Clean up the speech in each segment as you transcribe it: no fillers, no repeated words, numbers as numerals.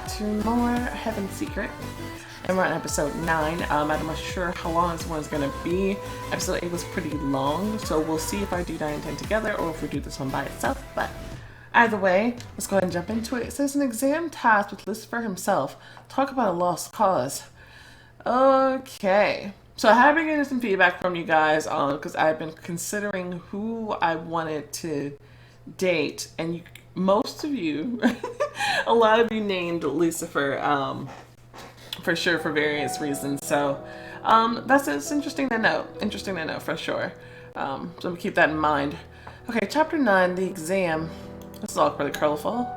back to more Heaven Secret. And we're on episode 9. I'm not sure how long this one's going to be. Episode 8 was pretty long, so we'll see if I do 9 and 10 together or if we do this one by itself. But either way, let's go ahead and jump into it. It says an exam task with Lucifer himself. Talk about a lost cause. Okay. So I have been getting some feedback from you guys on because I've been considering who I wanted to date, and most of you, a lot of you named Lucifer, for sure, for various reasons. So it's interesting to know. Interesting to know for sure. So I'm keep that in mind. Okay, chapter 9, the exam. This is all pretty colorful.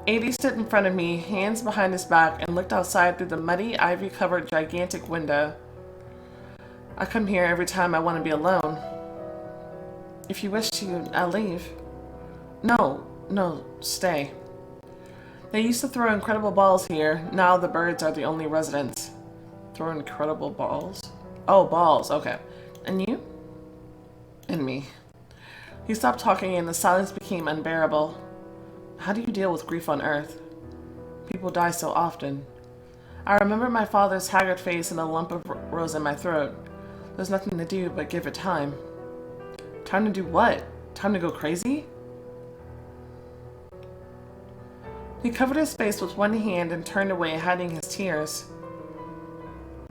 80 stood in front of me, hands behind his back, and looked outside through the muddy, ivy-covered, gigantic window. I come here every time I want to be alone. If you wish to, I'll leave. No, stay. They used to throw incredible balls here. Now the birds are the only residents. Throw incredible balls? Oh, balls, okay. And you? And me. He stopped talking and the silence became unbearable. How do you deal with grief on Earth? People die so often. I remember my father's haggard face and a lump of rose in my throat. There's nothing to do but give it time. Time to do what? Time to go crazy? He covered his face with one hand and turned away, hiding his tears.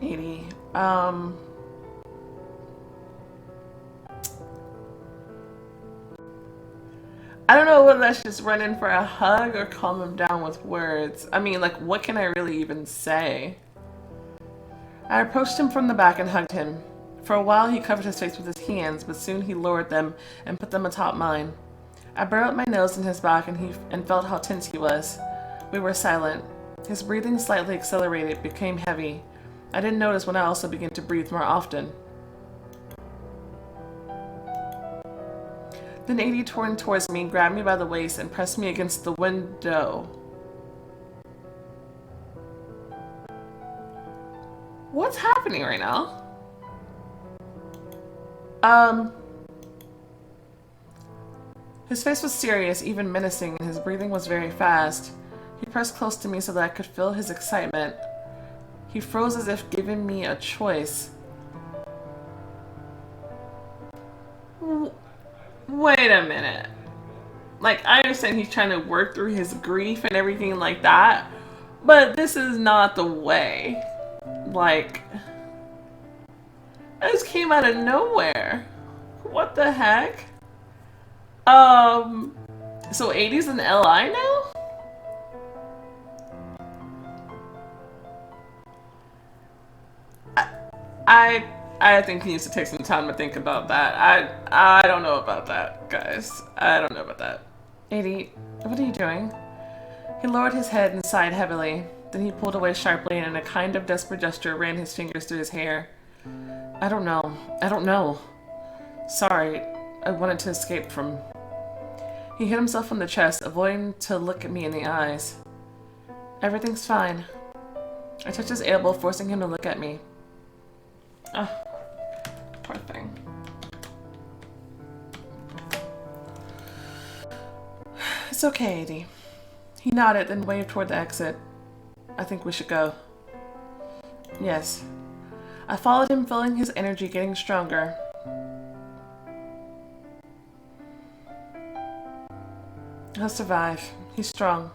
80. I don't know whether that's just run in for a hug or calm him down with words. I mean, like, what can I really even say? I approached him from the back and hugged him. For a while, he covered his face with his hands, but soon he lowered them and put them atop mine. I burrowed my nose in his back and felt how tense he was. We were silent. His breathing slightly accelerated, became heavy. I didn't notice when I also began to breathe more often. Then 80 turned towards me, grabbed me by the waist, and pressed me against the window. What's happening right now? His face was serious, even menacing, and his breathing was very fast. He pressed close to me so that I could feel his excitement. He froze as if giving me a choice. Wait a minute. Like, I understand he's trying to work through his grief and everything like that, but this is not the way. Like, it just came out of nowhere. What the heck? So 80's an LI now? I think he needs to take some time to think about that. I don't know about that, guys. I don't know about that. 80, what are you doing? He lowered his head and sighed heavily. Then he pulled away sharply and in a kind of desperate gesture ran his fingers through his hair. I don't know. Sorry, I wanted to escape from... He hit himself on the chest, avoiding to look at me in the eyes. Everything's fine. I touched his elbow, forcing him to look at me. Oh, poor thing. It's okay, 80. He nodded, then waved toward the exit. I think we should go. Yes. I followed him, feeling his energy getting stronger. He'll survive. He's strong.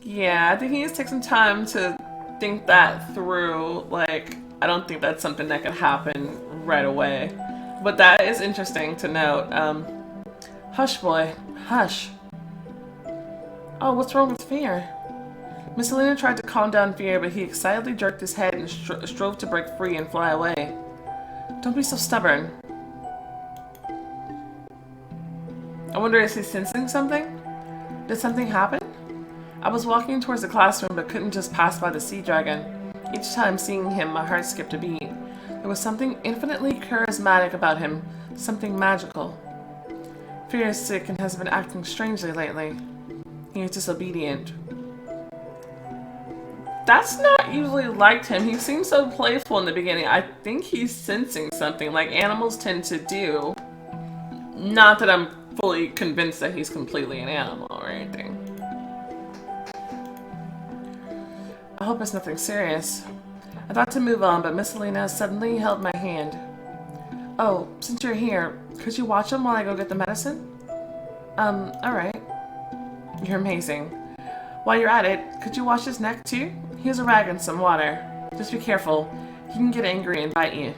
Yeah, I think he needs to take some time to think that through. Like, I don't think that's something that could happen right away. But that is interesting to note. Hush, boy. Hush. Oh, what's wrong with Fear? Miss Helena tried to calm down Fear, but he excitedly jerked his head and strove to break free and fly away. Don't be so stubborn. I wonder, is he sensing something? Did something happen? I was walking towards the classroom but couldn't just pass by the sea dragon. Each time seeing him, my heart skipped a beat. There was something infinitely charismatic about him, something magical. Fear is sick and has been acting strangely lately. He is disobedient. That's not usually like him. He seems so playful in the beginning. I think he's sensing something like animals tend to do. Not that I'm fully convinced that he's completely an animal or anything. hope it's nothing serious. I thought to move on, but Miss Selena suddenly held my hand. Oh, since you're here, could you watch him while I go get the medicine? Alright. You're amazing. While you're at it, could you wash his neck too? Here's a rag and some water. Just be careful. He can get angry and bite you.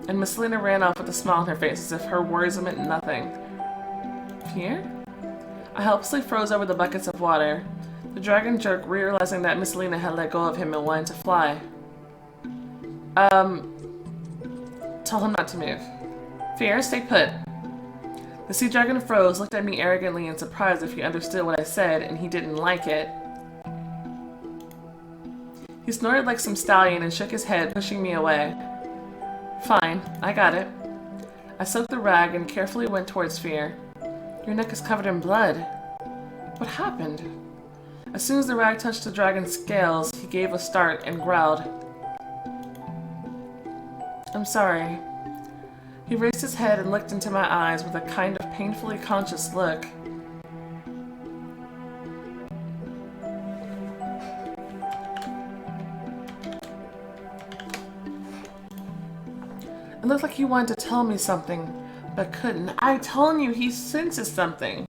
And Miss Selena ran off with a smile on her face as if her words meant nothing. Fear? I helplessly froze over the buckets of water. The dragon jerked, realizing that Miss Selena had let go of him and wanted to fly. Tell him not to move. Fear, stay put. The sea dragon froze, looked at me arrogantly and surprised if he understood what I said, and he didn't like it. He snorted like some stallion and shook his head, pushing me away. Fine, I got it. I soaked the rag and carefully went towards Fear. Your neck is covered in blood. What happened? As soon as the rag touched the dragon's scales, he gave a start and growled. I'm sorry. He raised his head and looked into my eyes with a kind of painfully conscious look. It looked like he wanted to tell me something, but couldn't. I'm telling you, he senses something.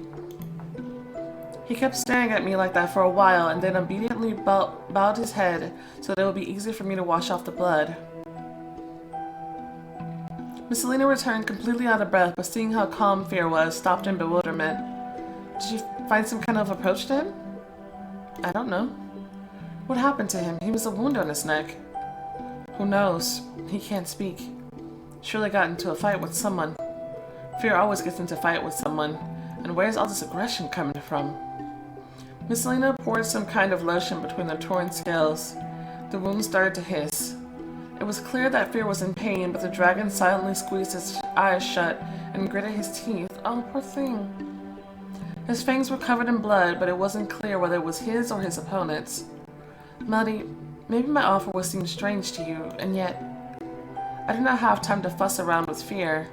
He kept staring at me like that for a while and then obediently bowed his head so that it would be easy for me to wash off the blood. Miss Selena returned completely out of breath, but seeing how calm Fear was, stopped in bewilderment. Did you find some kind of approach to him? I don't know. What happened to him? He was a wound on his neck. Who knows? He can't speak. Surely got into a fight with someone. Fear always gets into a fight with someone. And where's all this aggression coming from? Miss Selena poured some kind of lotion between the torn scales. The wound started to hiss. It was clear that Fear was in pain, but the dragon silently squeezed his eyes shut and gritted his teeth. Oh, poor thing. His fangs were covered in blood, but it wasn't clear whether it was his or his opponent's. Melody, maybe my offer will seem strange to you, and yet I do not have time to fuss around with Fear.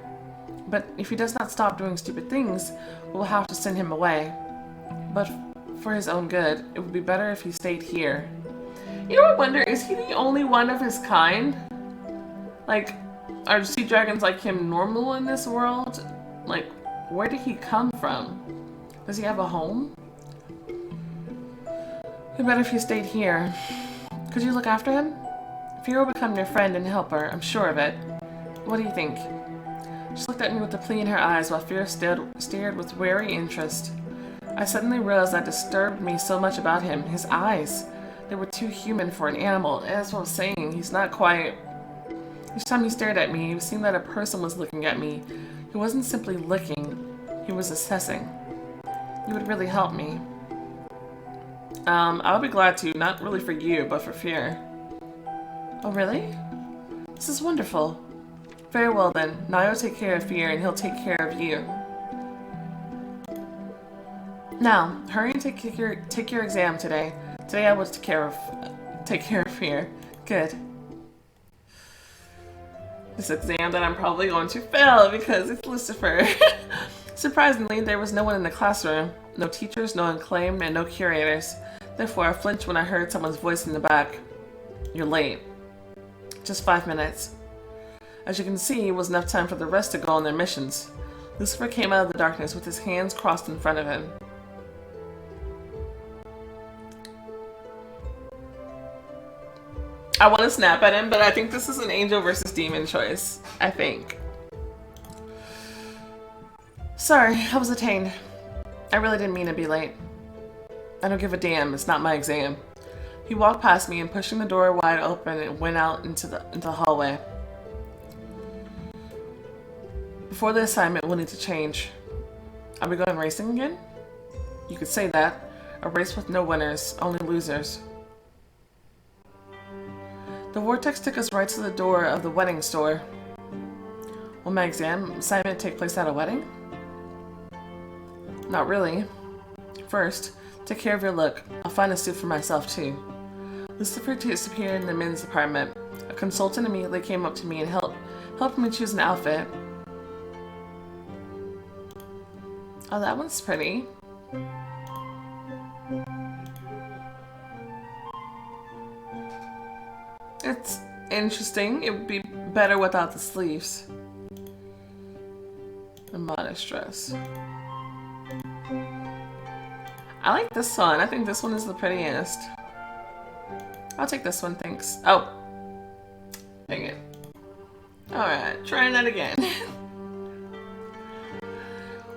But if he does not stop doing stupid things, we'll have to send him away. But for his own good, it would be better if he stayed here. You know, I wonder, is he the only one of his kind? Like, are sea dragons like him normal in this world? Like, where did he come from? Does he have a home? It'd be better if he stayed here. Could you look after him? Fear will become your friend and helper, I'm sure of it. What do you think? She looked at me with a plea in her eyes while Fear stared with wary interest. I suddenly realized that disturbed me so much about him. His eyes. They were too human for an animal. As I was saying, he's not quite... Each time he stared at me, it seemed that a person was looking at me. He wasn't simply looking, he was assessing. You would really help me. I'll be glad to, not really for you, but for Fear. Oh, really? This is wonderful. Very well then, now I'll take care of Fear and he'll take care of you. Now, hurry and take your exam today. Today I will take care of Fear. Good. This exam that I'm probably going to fail because it's Lucifer. Surprisingly, there was no one in the classroom. No teachers, no acclaimed, and no curators. Therefore, I flinched when I heard someone's voice in the back. You're late. Just 5 minutes. As you can see, it was enough time for the rest to go on their missions. Lucifer came out of the darkness with his hands crossed in front of him. I want to snap at him, but I think this is an angel versus demon choice. I think. Sorry, I was detained. I really didn't mean to be late. I don't give a damn, it's not my exam. He walked past me and pushing the door wide open and went out into the hallway. Before the assignment, we'll need to change. Are we going racing again? You could say that. A race with no winners, only losers. The vortex took us right to the door of the wedding store. Will my exam assignment take place at a wedding? Not really. First, take care of your look. I'll find a suit for myself too. Lucifer disappeared in the men's department. A consultant immediately came up to me and helped me choose an outfit. Oh, that one's pretty. It's interesting. It would be better without the sleeves. A modest dress. I like this one. I think this one is the prettiest. I'll take this one, thanks. Oh. Dang it. Alright, trying that again.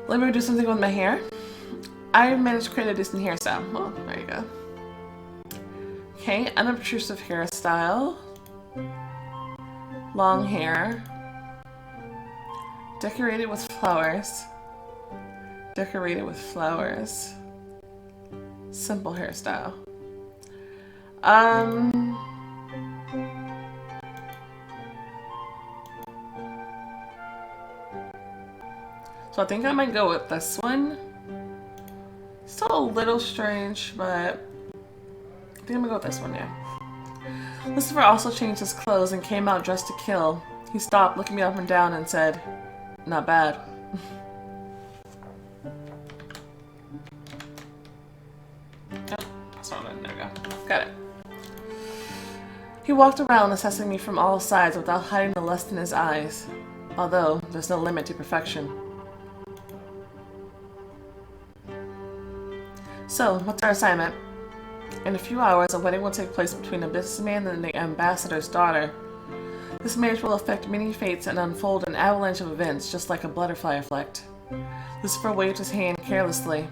Let me do something with my hair. I managed to create a decent hairstyle. Oh, there you go. Okay, unobtrusive hairstyle. Long hair. Decorated with flowers. Decorated with flowers. Simple hairstyle. So I think I might go with this one. Still a little strange, but I think I'm gonna go with this one, yeah. Lucifer also changed his clothes and came out dressed to kill. He stopped, looked me up and down, and said, "Not bad." There we go. Got it. He walked around, assessing me from all sides without hiding the lust in his eyes. Although, there's no limit to perfection. So, what's our assignment? In a few hours, a wedding will take place between a businessman and the ambassador's daughter. This marriage will affect many fates and unfold an avalanche of events, just like a butterfly effect. Lucifer waved his hand carelessly,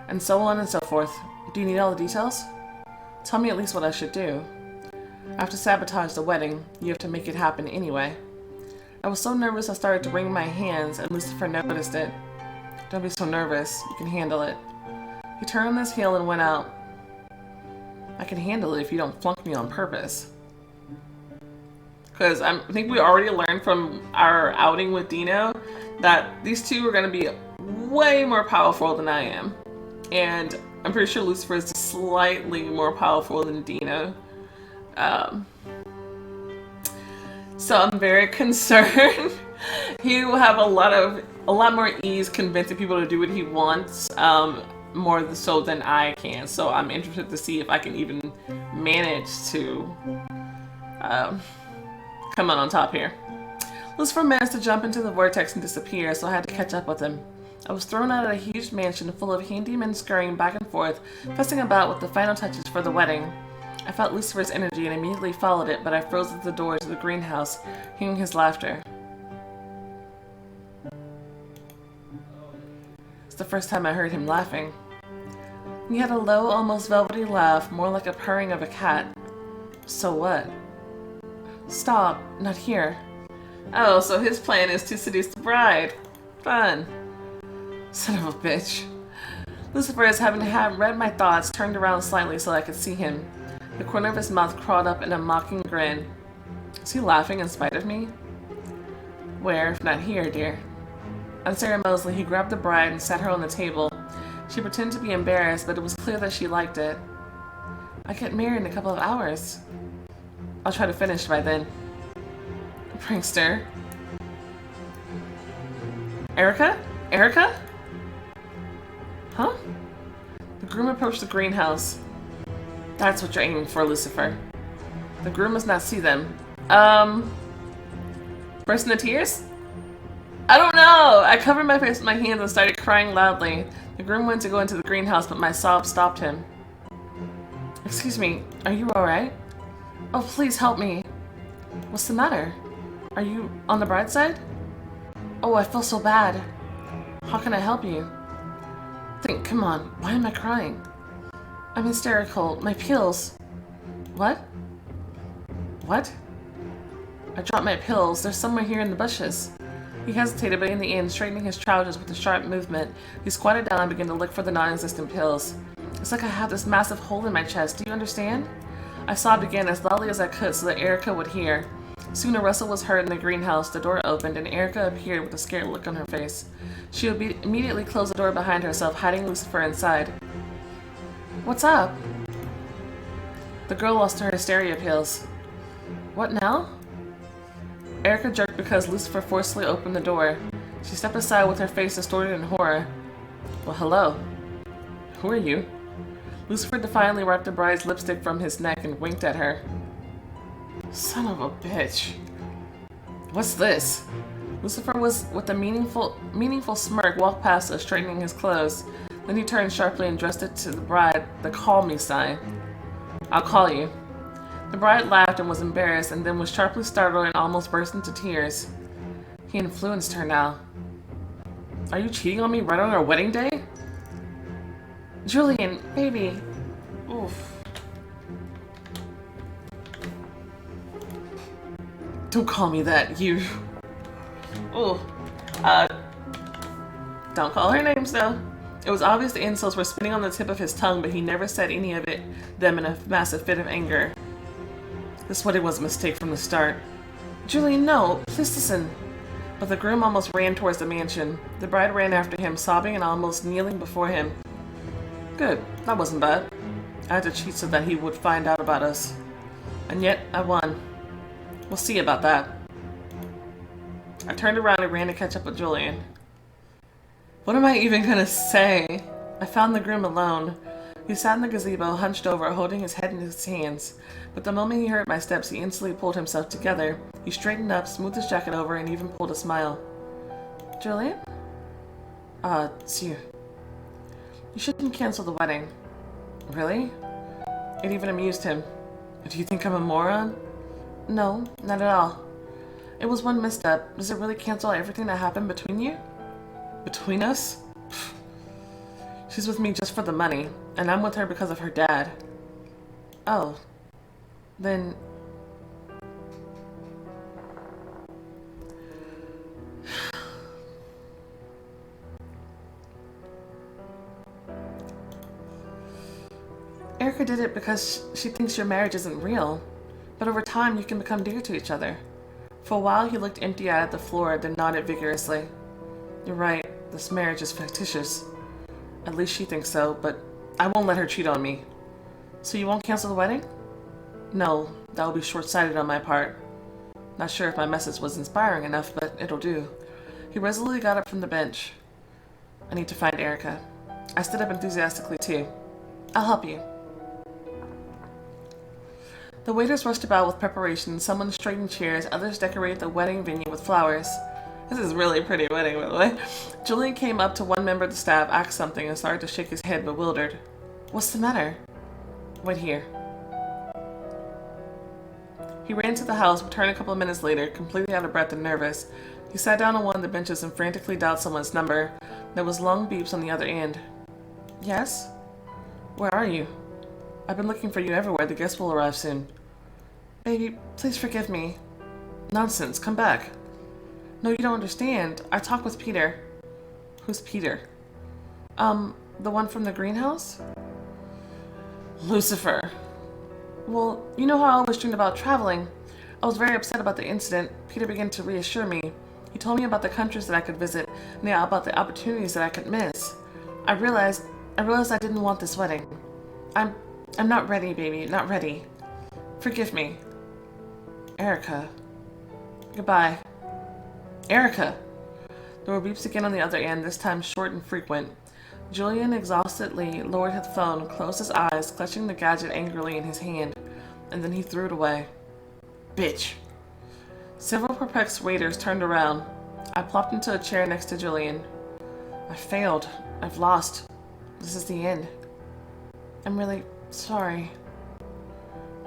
and so on and so forth. Do you need all the details? Tell me at least what I should do. I have to sabotage the wedding. You have to make it happen anyway. I was so nervous I started to wring my hands, and Lucifer noticed it. Don't be so nervous. You can handle it. He turned on his heel and went out. I can handle it if you don't flunk me on purpose. Because I think we already learned from our outing with Deena that these two are going to be way more powerful than I am. And I'm pretty sure Lucifer is slightly more powerful than Deena. So I'm very concerned. He will have a lot more ease convincing people to do what he wants. More so than I can, so I'm interested to see if I can even manage to come out on top here. Lucifer managed to jump into the vortex and disappear, so I had to catch up with him. I was thrown out of a huge mansion full of handymen scurrying back and forth, fussing about with the final touches for the wedding. I felt Lucifer's energy and immediately followed it, but I froze at the door to the greenhouse, hearing his laughter. It's the first time I heard him laughing. He had a low, almost velvety laugh, more like a purring of a cat. So what? Stop. Not here. Oh, so his plan is to seduce the bride. Fun. Son of a bitch. Lucifer, as having read my thoughts, turned around slightly so I could see him. The corner of his mouth crawled up in a mocking grin. Is he laughing in spite of me? Where, if not here, dear? Unceremoniously, he grabbed the bride and sat her on the table. She pretended to be embarrassed, but it was clear that she liked it. I get married in a couple of hours. I'll try to finish by then. Prankster. Erica? Erica? Huh? The groom approached the greenhouse. That's what you're aiming for, Lucifer. The groom must not see them. Burst into tears? I don't know! I covered my face with my hands and started crying loudly. The groom went to go into the greenhouse, but my sobs stopped him. Excuse me, are you alright? Oh, please help me. What's the matter? Are you on the bride's side? Oh, I feel so bad. How can I help you? Come on, why am I crying? I'm hysterical. My pills. What? What? I dropped my pills. They're somewhere here in the bushes. He hesitated, but in the end, straightening his trousers with a sharp movement, he squatted down and began to look for the non-existent pills. It's like I have this massive hole in my chest. Do you understand? I sobbed again as loudly as I could so that Erica would hear. Soon a rustle was heard in the greenhouse, the door opened, and Erica appeared with a scared look on her face. She immediately closed the door behind herself, hiding Lucifer inside. What's up? The girl lost her hysteria pills. What now? Erica jerked because Lucifer forcefully opened the door. She stepped aside with her face distorted in horror. Well, hello. Who are you? Lucifer defiantly wiped the bride's lipstick from his neck and winked at her. Son of a bitch. What's this? Lucifer was with a meaningful smirk walked past us, straightening his clothes. Then he turned sharply and addressed it to the bride, the call me sign. I'll call you. The bride laughed and was embarrassed, and then was sharply startled and almost burst into tears. He influenced her now. Are you cheating on me right on our wedding day? Julian, baby. Oof. Don't call me that, you. Oh. Don't call her names, though. It was obvious the insults were spinning on the tip of his tongue, but he never said any of them in a massive fit of anger. This wedding was a mistake from the start. Julian, no. Please listen. But the groom almost ran towards the mansion. The bride ran after him, sobbing and almost kneeling before him. Good. That wasn't bad. I had to cheat so that he would find out about us. And yet, I won. We'll see about that. I turned around and ran to catch up with Julian. What am I even gonna say? I found the groom alone. He sat in the gazebo, hunched over, holding his head in his hands. But the moment he heard my steps, he instantly pulled himself together. He straightened up, smoothed his jacket over, and even pulled a smile. Julian? It's you. You shouldn't cancel the wedding. Really? It even amused him. Do you think I'm a moron? No, not at all. It was one misstep. Does it really cancel everything that happened between you? Between us? She's with me just for the money, and I'm with her because of her dad. Oh. Then... Erica did it because she thinks your marriage isn't real. But over time, you can become dear to each other. For a while, he looked empty-eyed at the floor, then nodded vigorously. You're right. This marriage is fictitious. At least she thinks so, but I won't let her cheat on me. So you won't cancel the wedding? No, that would be short-sighted on my part. Not sure if my message was inspiring enough, but it'll do. He resolutely got up from the bench. I need to find Erica. I stood up enthusiastically, too. I'll help you. The waiters rushed about with preparations. Someone straightened chairs, others decorated the wedding venue with flowers. This is really a pretty wedding, by the way. Julian came up to one member of the staff, asked something, and started to shake his head, bewildered. What's the matter? Wait here. He ran to the house, returned a couple of minutes later, completely out of breath and nervous. He sat down on one of the benches and frantically dialed someone's number. There was long beeps on the other end. Yes? Where are you? I've been looking for you everywhere. The guests will arrive soon. Baby, please forgive me. Nonsense. Come back. No, you don't understand. I talked with Peter. Who's Peter? The one from the greenhouse? Lucifer. Well, you know how I always dreamed about traveling. I was very upset about the incident. Peter began to reassure me. He told me about the countries that I could visit and about the opportunities that I could miss. I realized I didn't want this wedding. I'm not ready, baby. Not ready. Forgive me. Erica. Goodbye. Erica! There were beeps again on the other end, this time short and frequent. Julian exhaustedly lowered his phone, closed his eyes, clutching the gadget angrily in his hand, and then he threw it away. Bitch. Several perplexed waiters turned around. I plopped into a chair next to Julian. I failed. I've lost. This is the end. I'm really sorry.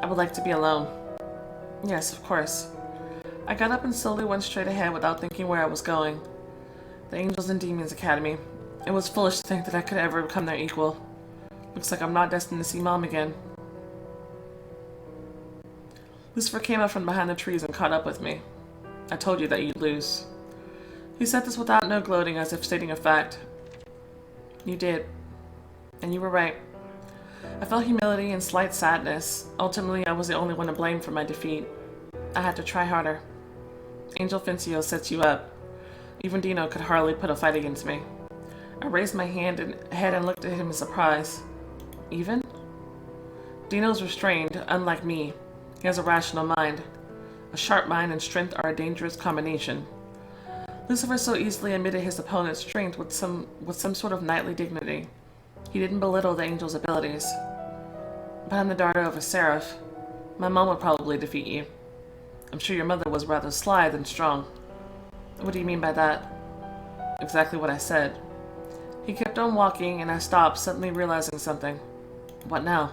I would like to be alone. Yes, of course. I got up and slowly went straight ahead without thinking where I was going. The Angels and Demons Academy. It was foolish to think that I could ever become their equal. Looks like I'm not destined to see Mom again. Lucifer came up from behind the trees and caught up with me. I told you that you'd lose. He said this without no gloating, as if stating a fact. You did. And you were right. I felt humility and slight sadness. Ultimately, I was the only one to blame for my defeat. I had to try harder. Angel Fincio sets you up. Even Deena could hardly put a fight against me. I raised my head and looked at him in surprise. Even? Deeno's restrained, unlike me. He has a rational mind. A sharp mind and strength are a dangerous combination. Lucifer so easily admitted his opponent's strength with some sort of knightly dignity. He didn't belittle the angel's abilities. But I'm the daughter of a seraph. My mom would probably defeat you. I'm sure your mother was rather sly than strong. What do you mean by that? Exactly what I said. He kept on walking, and I stopped, suddenly realizing something. What now?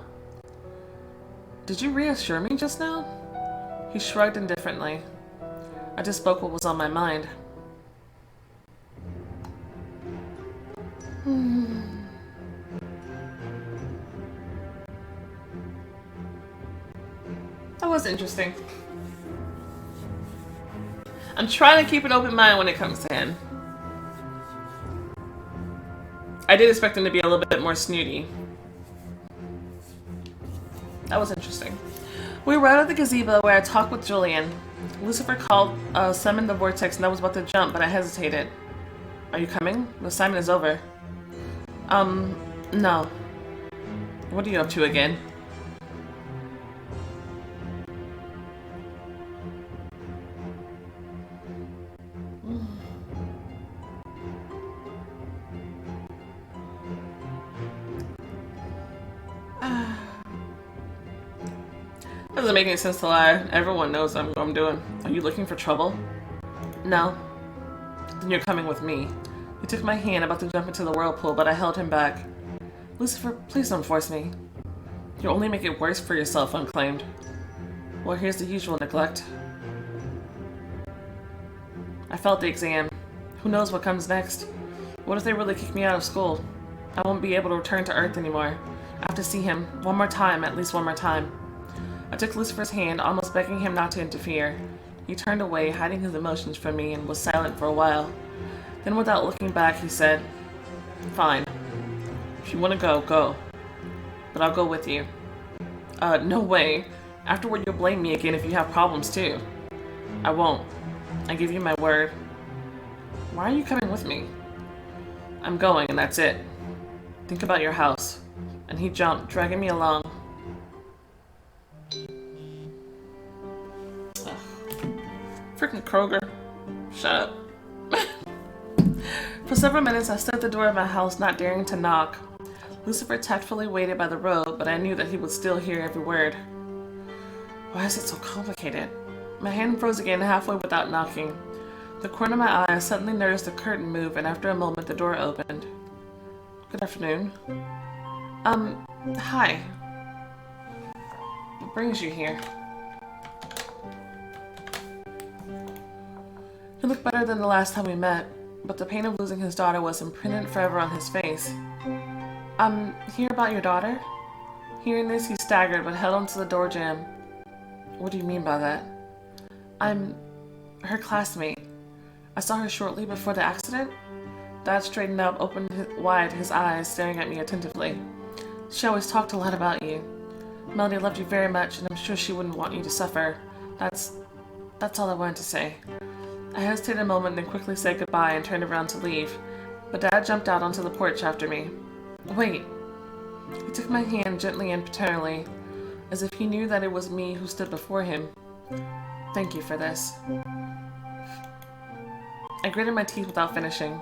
Did you reassure me just now? He shrugged indifferently. I just spoke what was on my mind. That was interesting. I'm trying to keep an open mind when it comes to him. I did expect him to be a little bit more snooty. That was interesting. We were out at the gazebo where I talked with Julian. Lucifer called, summoned the vortex, and I was about to jump, but I hesitated. Are you coming? The assignment is over. No. What are you up to again? Doesn't make any sense to lie. Everyone knows what I'm doing. Are you looking for trouble? No. Then you're coming with me. He took my hand, about to jump into the whirlpool, but I held him back. Lucifer, please don't force me. You'll only make it worse for yourself, unclaimed. Well, here's the usual neglect. I failed the exam. Who knows what comes next? What if they really kick me out of school? I won't be able to return to Earth anymore. I have to see him one more time, at least one more time. I took Lucifer's hand, almost begging him not to interfere. He turned away, hiding his emotions from me, and was silent for a while. Then, without looking back, he said, Fine. If you want to go, go. But I'll go with you. No way. Afterward, you'll blame me again if you have problems, too. I won't. I give you my word. Why are you coming with me? I'm going, and that's it. Think about your house. And he jumped, dragging me along. Freaking Kroger. Shut up. For several minutes, I stood at the door of my house, not daring to knock. Lucifer tactfully waited by the road, but I knew that he would still hear every word. Why is it so complicated? My hand froze again halfway without knocking. The corner of my eye, I suddenly noticed the curtain move, and after a moment, the door opened. Good afternoon. Hi. What brings you here? He looked better than the last time we met, but the pain of losing his daughter was imprinted forever on his face. Hear about your daughter? Hearing this, he staggered, but held onto the door jamb. What do you mean by that? I'm her classmate. I saw her shortly before the accident. Dad straightened up, opened wide his eyes, staring at me attentively. She always talked a lot about you. Melody loved you very much, and I'm sure she wouldn't want you to suffer. That's all I wanted to say. I hesitated a moment, then quickly said goodbye and turned around to leave, but Dad jumped out onto the porch after me. Wait. He took my hand gently and paternally, as if he knew that it was me who stood before him. Thank you for this. I gritted my teeth without finishing.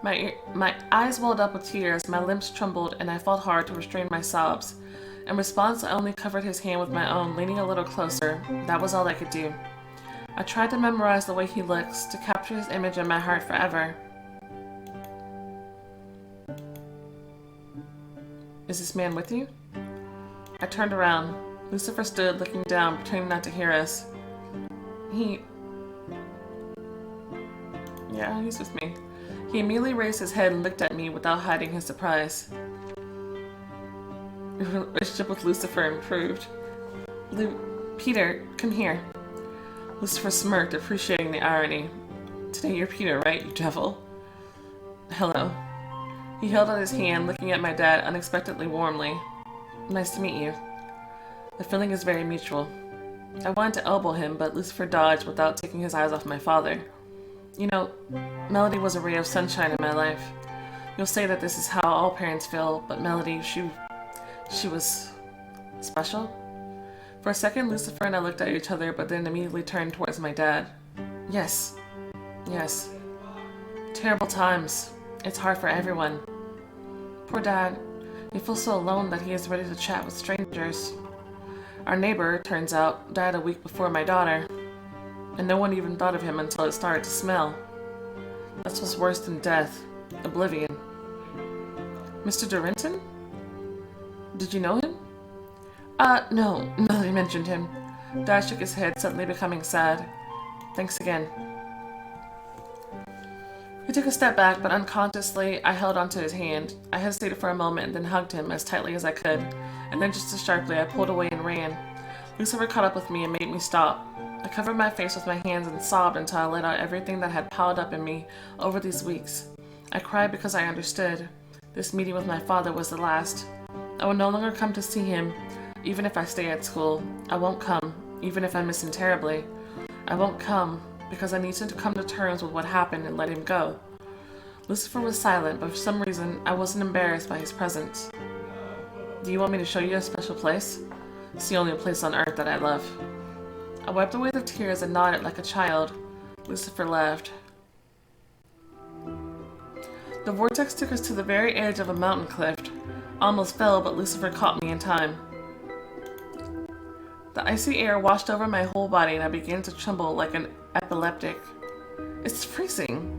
My eyes welled up with tears, my limbs trembled, and I fought hard to restrain my sobs. In response, I only covered his hand with my own, leaning a little closer. That was all I could do. I tried to memorize the way he looks, to capture his image in my heart forever. Is this man with you? I turned around. Lucifer stood, looking down, pretending not to hear us. Yeah, he's with me. He immediately raised his head and looked at me without hiding his surprise. Your relationship with Lucifer improved. Peter, come here. Lucifer smirked, appreciating the irony. Today you're Peter, right, you devil? Hello. He held out his hand, looking at my dad unexpectedly warmly. Nice to meet you. The feeling is very mutual. I wanted to elbow him, but Lucifer dodged without taking his eyes off my father. You know, Melody was a ray of sunshine in my life. You'll say that this is how all parents feel, but Melody, she was special. For a second, Lucifer and I looked at each other, but then immediately turned towards my dad. Yes. Terrible times. It's hard for everyone. Poor Dad. He feels so alone that he is ready to chat with strangers. Our neighbor, turns out, died a week before my daughter. and no one even thought of him until it started to smell. That's what's worse than death. Oblivion. Mr. Durrenton? Did you know him? No, nobody mentioned him. Dad shook his head, suddenly becoming sad. Thanks again. He took a step back, but unconsciously, I held onto his hand. I hesitated for a moment and then hugged him as tightly as I could, and then just as sharply, I pulled away and ran. Lucifer caught up with me and made me stop. I covered my face with my hands and sobbed until I let out everything that had piled up in me over these weeks. I cried because I understood. This meeting with my father was the last. I will no longer come to see him, even if I stay at school. I won't come, even if I miss him terribly. I won't come, because I need to come to terms with what happened and let him go. Lucifer was silent, but for some reason, I wasn't embarrassed by his presence. Do you want me to show you a special place? It's the only place on earth that I love. I wiped away the tears and nodded like a child. Lucifer laughed. The vortex took us to the very edge of a mountain cliff. Almost fell, but Lucifer caught me in time. The icy air washed over my whole body and I began to tremble like an epileptic. It's freezing.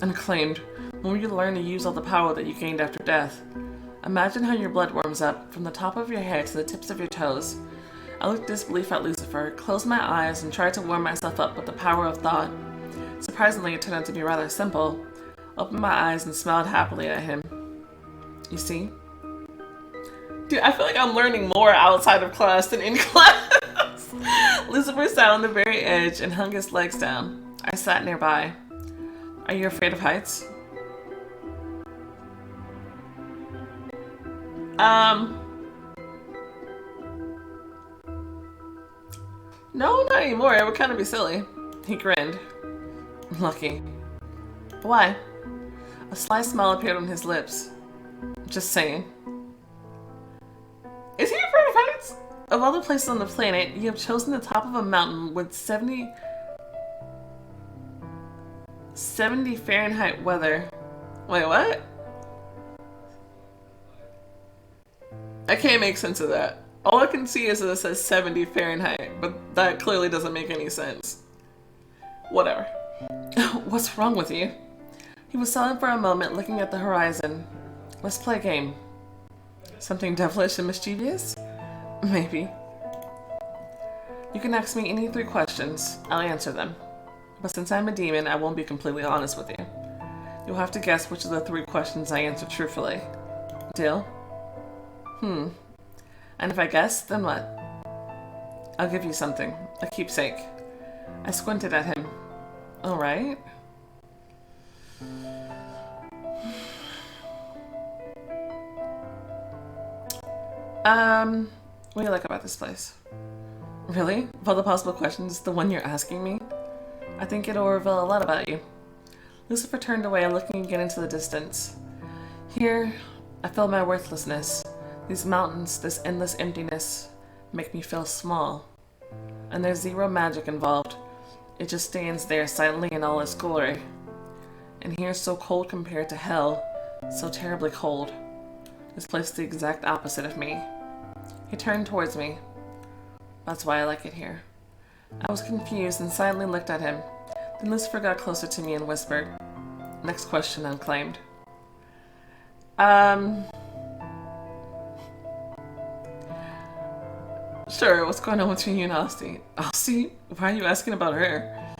Unclaimed, when will you learn to use all the power that you gained after death? Imagine how your blood warms up, from the top of your head to the tips of your toes. I looked disbelief at Lucifer, closed my eyes, and tried to warm myself up with the power of thought. Surprisingly, it turned out to be rather simple. Opened my eyes and smiled happily at him. You see? Dude, I feel like I'm learning more outside of class than in class. Lucifer sat on the very edge and hung his legs down. I sat nearby. Are you afraid of heights? No, not anymore. It would kind of be silly. He grinned. Lucky. Why? A sly smile appeared on his lips. Just saying. Is he afraid of heights? Of all the places on the planet, you have chosen the top of a mountain with 70 Fahrenheit weather. Wait, what? I can't make sense of that. All I can see is that it says 70 Fahrenheit, but that clearly doesn't make any sense. Whatever. What's wrong with you? He was silent for a moment, looking at the horizon. Let's play a game. Something devilish and mischievous? Maybe. You can ask me any 3 questions. I'll answer them. But since I'm a demon, I won't be completely honest with you. You'll have to guess which of the 3 questions I answer truthfully. Deal? And if I guess, then what? I'll give you something. A keepsake. I squinted at him. Alright. What do you like about this place? Really? Of all the possible questions, the one you're asking me? I think it'll reveal a lot about you. Lucifer turned away, looking again into the distance. Here, I feel my worthlessness. These mountains, this endless emptiness, make me feel small. And there's zero magic involved. It just stands there silently in all its glory. And here, so cold compared to hell, so terribly cold. This place is the exact opposite of me. He turned towards me. That's why I like it here. I was confused and silently looked at him. Then Lucifer got closer to me and whispered. Next question unclaimed. Sure, what's going on between you and Austin? Austin? Why are you asking about her?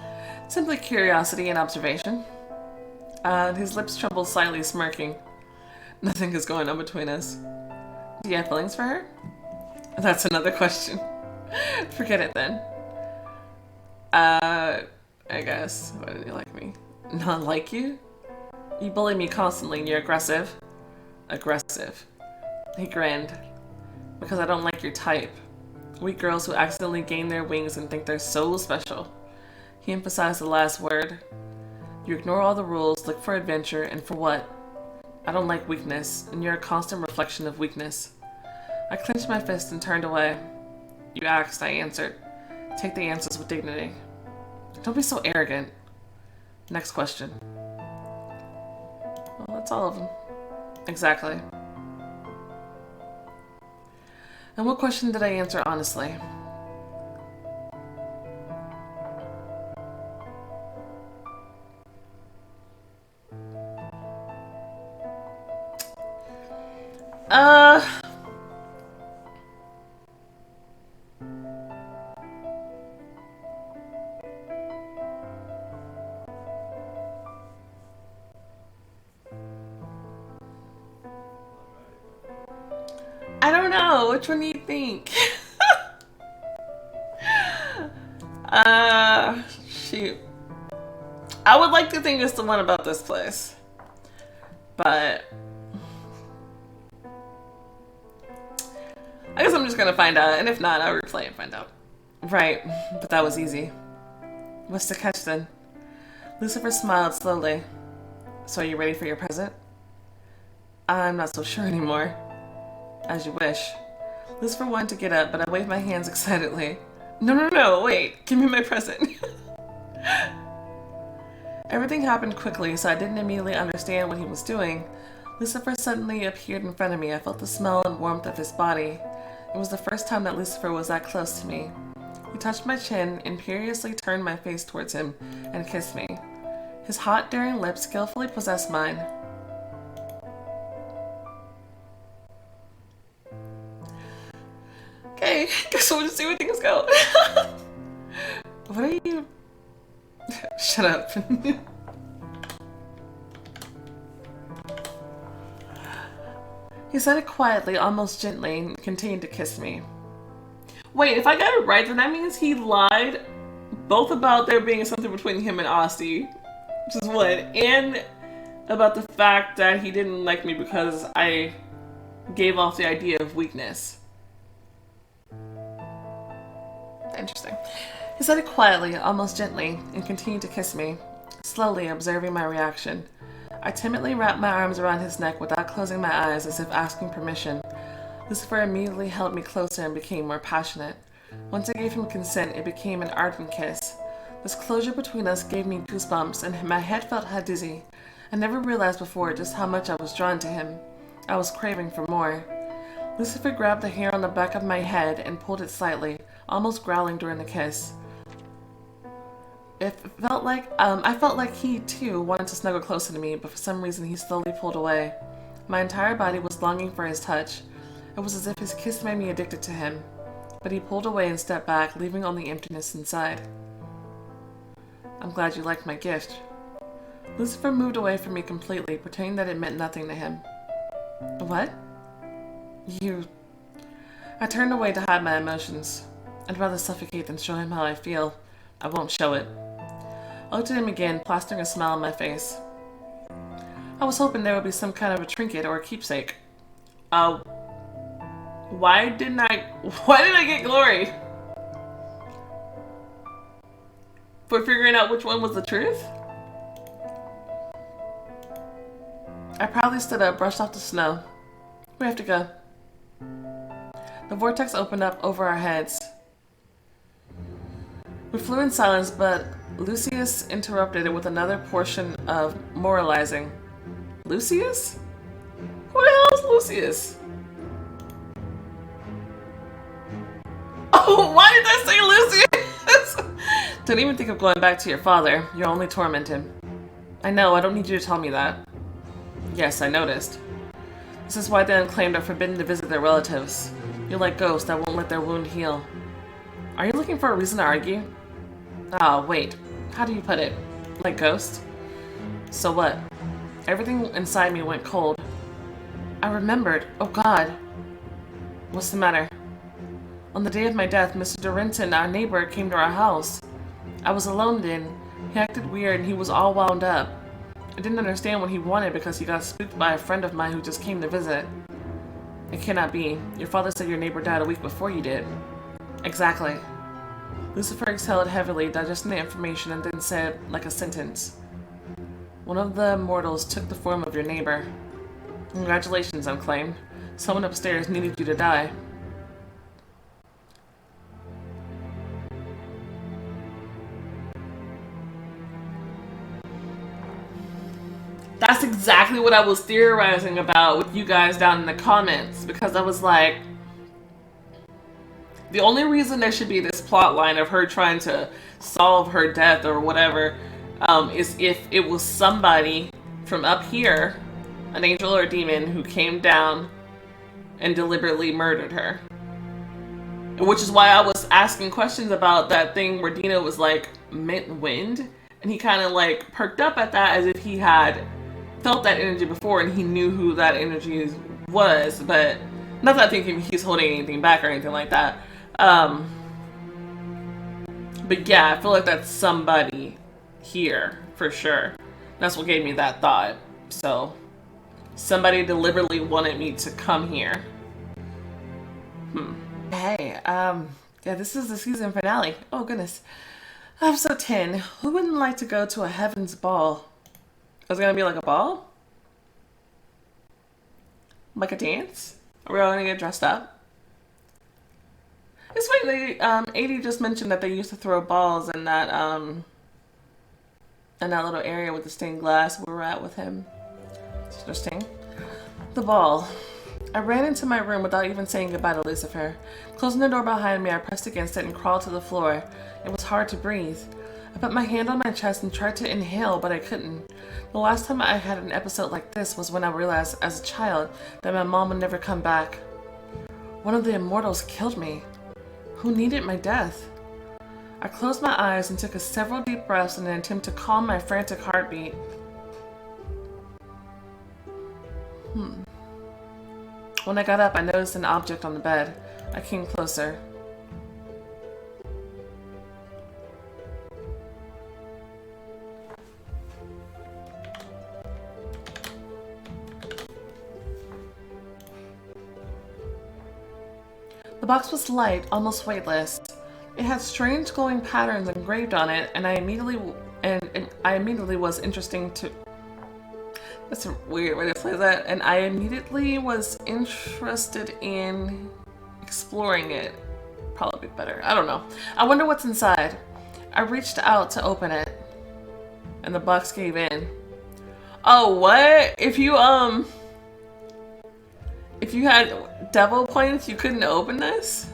Simply curiosity and observation. His lips trembled slightly, smirking. Nothing is going on between us. Do you have feelings for her? That's another question. Forget it then. I guess. Why did you like me? Not like you? You bully me constantly and you're aggressive. Aggressive. He grinned. Because I don't like your type. Weak girls who accidentally gain their wings and think they're so special. He emphasized the last word. You ignore all the rules, look for adventure, and for what? I don't like weakness, and you're a constant reflection of weakness. I clenched my fist and turned away. You asked, I answered. Take the answers with dignity. Don't be so arrogant. Next question. Well, that's all of them. Exactly. And what question did I answer honestly? Uh, I don't know. Which one do you think? Shoot. I would like to think it's the one about this place. But I guess I'm just gonna find out, and if not, I'll replay and find out. Right, but that was easy. What's the catch then? Lucifer smiled slowly. So are you ready for your present? I'm not so sure anymore. As you wish. Lucifer wanted to get up, but I waved my hands excitedly. No, wait. Give me my present. Everything happened quickly, so I didn't immediately understand what he was doing. Lucifer suddenly appeared in front of me. I felt the smell and warmth of his body. It was the first time that Lucifer was that close to me. He touched my chin, imperiously turned my face towards him, and kissed me. His hot, daring lips skillfully possessed mine. Okay, guess we'll just see where things go. What are you... Shut up. He said it quietly, almost gently, and continued to kiss me. Wait, if I got it right, then that means he lied both about there being something between him and Asti, which is what, and about the fact that he didn't like me because I gave off the idea of weakness. Interesting. He said it quietly, almost gently, and continued to kiss me, slowly observing my reaction. I timidly wrapped my arms around his neck without closing my eyes, as if asking permission. Lucifer immediately held me closer and became more passionate. Once I gave him consent, it became an ardent kiss. This closure between us gave me goosebumps, and my head felt dizzy. I never realized before just how much I was drawn to him. I was craving for more. Lucifer grabbed the hair on the back of my head and pulled it slightly, almost growling during the kiss. I felt like he, too, wanted to snuggle closer to me, but for some reason he slowly pulled away. My entire body was longing for his touch. It was as if his kiss made me addicted to him, but he pulled away and stepped back, leaving only emptiness inside. I'm glad you liked my gift. Lucifer moved away from me completely, pretending that it meant nothing to him. What? You... I turned away to hide my emotions. I'd rather suffocate than show him how I feel. I won't show it. I looked at him again, plastering a smile on my face. I was hoping there would be some kind of a trinket or a keepsake. Why did I get glory? For figuring out which one was the truth? I proudly stood up, brushed off the snow. We have to go. The vortex opened up over our heads. We flew in silence, but Lucius interrupted it with another portion of moralizing. Lucius? Who the hell is Lucius? Oh, why did I say Lucius? Don't even think of going back to your father. You'll only torment him. I know, I don't need you to tell me that. Yes, I noticed. This is why the unclaimed are forbidden to visit their relatives. You're like ghosts that won't let their wound heal. Are you looking for a reason to argue? Ah, wait. How do you put it? Like ghosts? So what? Everything inside me went cold. I remembered. Oh God. What's the matter? On the day of my death, Mr. Dorenton, our neighbor, came to our house. I was alone then. He acted weird and he was all wound up. I didn't understand what he wanted because he got spooked by a friend of mine who just came to visit. It cannot be. Your father said your neighbor died a week before you did. Exactly. Lucifer exhaled heavily, digesting the information, and then said, like a sentence, one of the mortals took the form of your neighbor. Congratulations, unclaimed. Someone upstairs needed you to die. That's exactly what I was theorizing about with you guys down in the comments, because I was like, the only reason there should be this plot line of her trying to solve her death or whatever is if it was somebody from up here, an angel or a demon, who came down and deliberately murdered her. Which is why I was asking questions about that thing where Deena was like, mint wind? And he kind of like perked up at that as if he had felt that energy before and he knew who that energy was, but not that I think he's holding anything back or anything like that. But yeah, I feel like that's somebody here for sure. That's what gave me that thought. So somebody deliberately wanted me to come here. Hey, yeah, this is the season finale. Oh goodness. Episode 10. Who wouldn't like to go to a heaven's ball? Is it gonna be like a ball? Like a dance? Are we all gonna get dressed up? It's funny, AD just mentioned that they used to throw balls in that little area with the stained glass we were at with him. It's interesting. The ball. I ran into my room without even saying goodbye to Lucifer. Closing the door behind me, I pressed against it and crawled to the floor. It was hard to breathe. I put my hand on my chest and tried to inhale, but I couldn't. The last time I had an episode like this was when I realized as a child that my mom would never come back. One of the immortals killed me. Who needed my death? I closed my eyes and took several deep breaths in an attempt to calm my frantic heartbeat. When I got up, I noticed an object on the bed. I came closer. The box was light, almost weightless. It had strange glowing patterns engraved on it, and I immediately was interesting to... That's a weird way to say that. And I immediately was interested in exploring it. Probably better. I don't know. I wonder what's inside. I reached out to open it, and the box gave in. Oh, what? If you had devil points, you couldn't open this?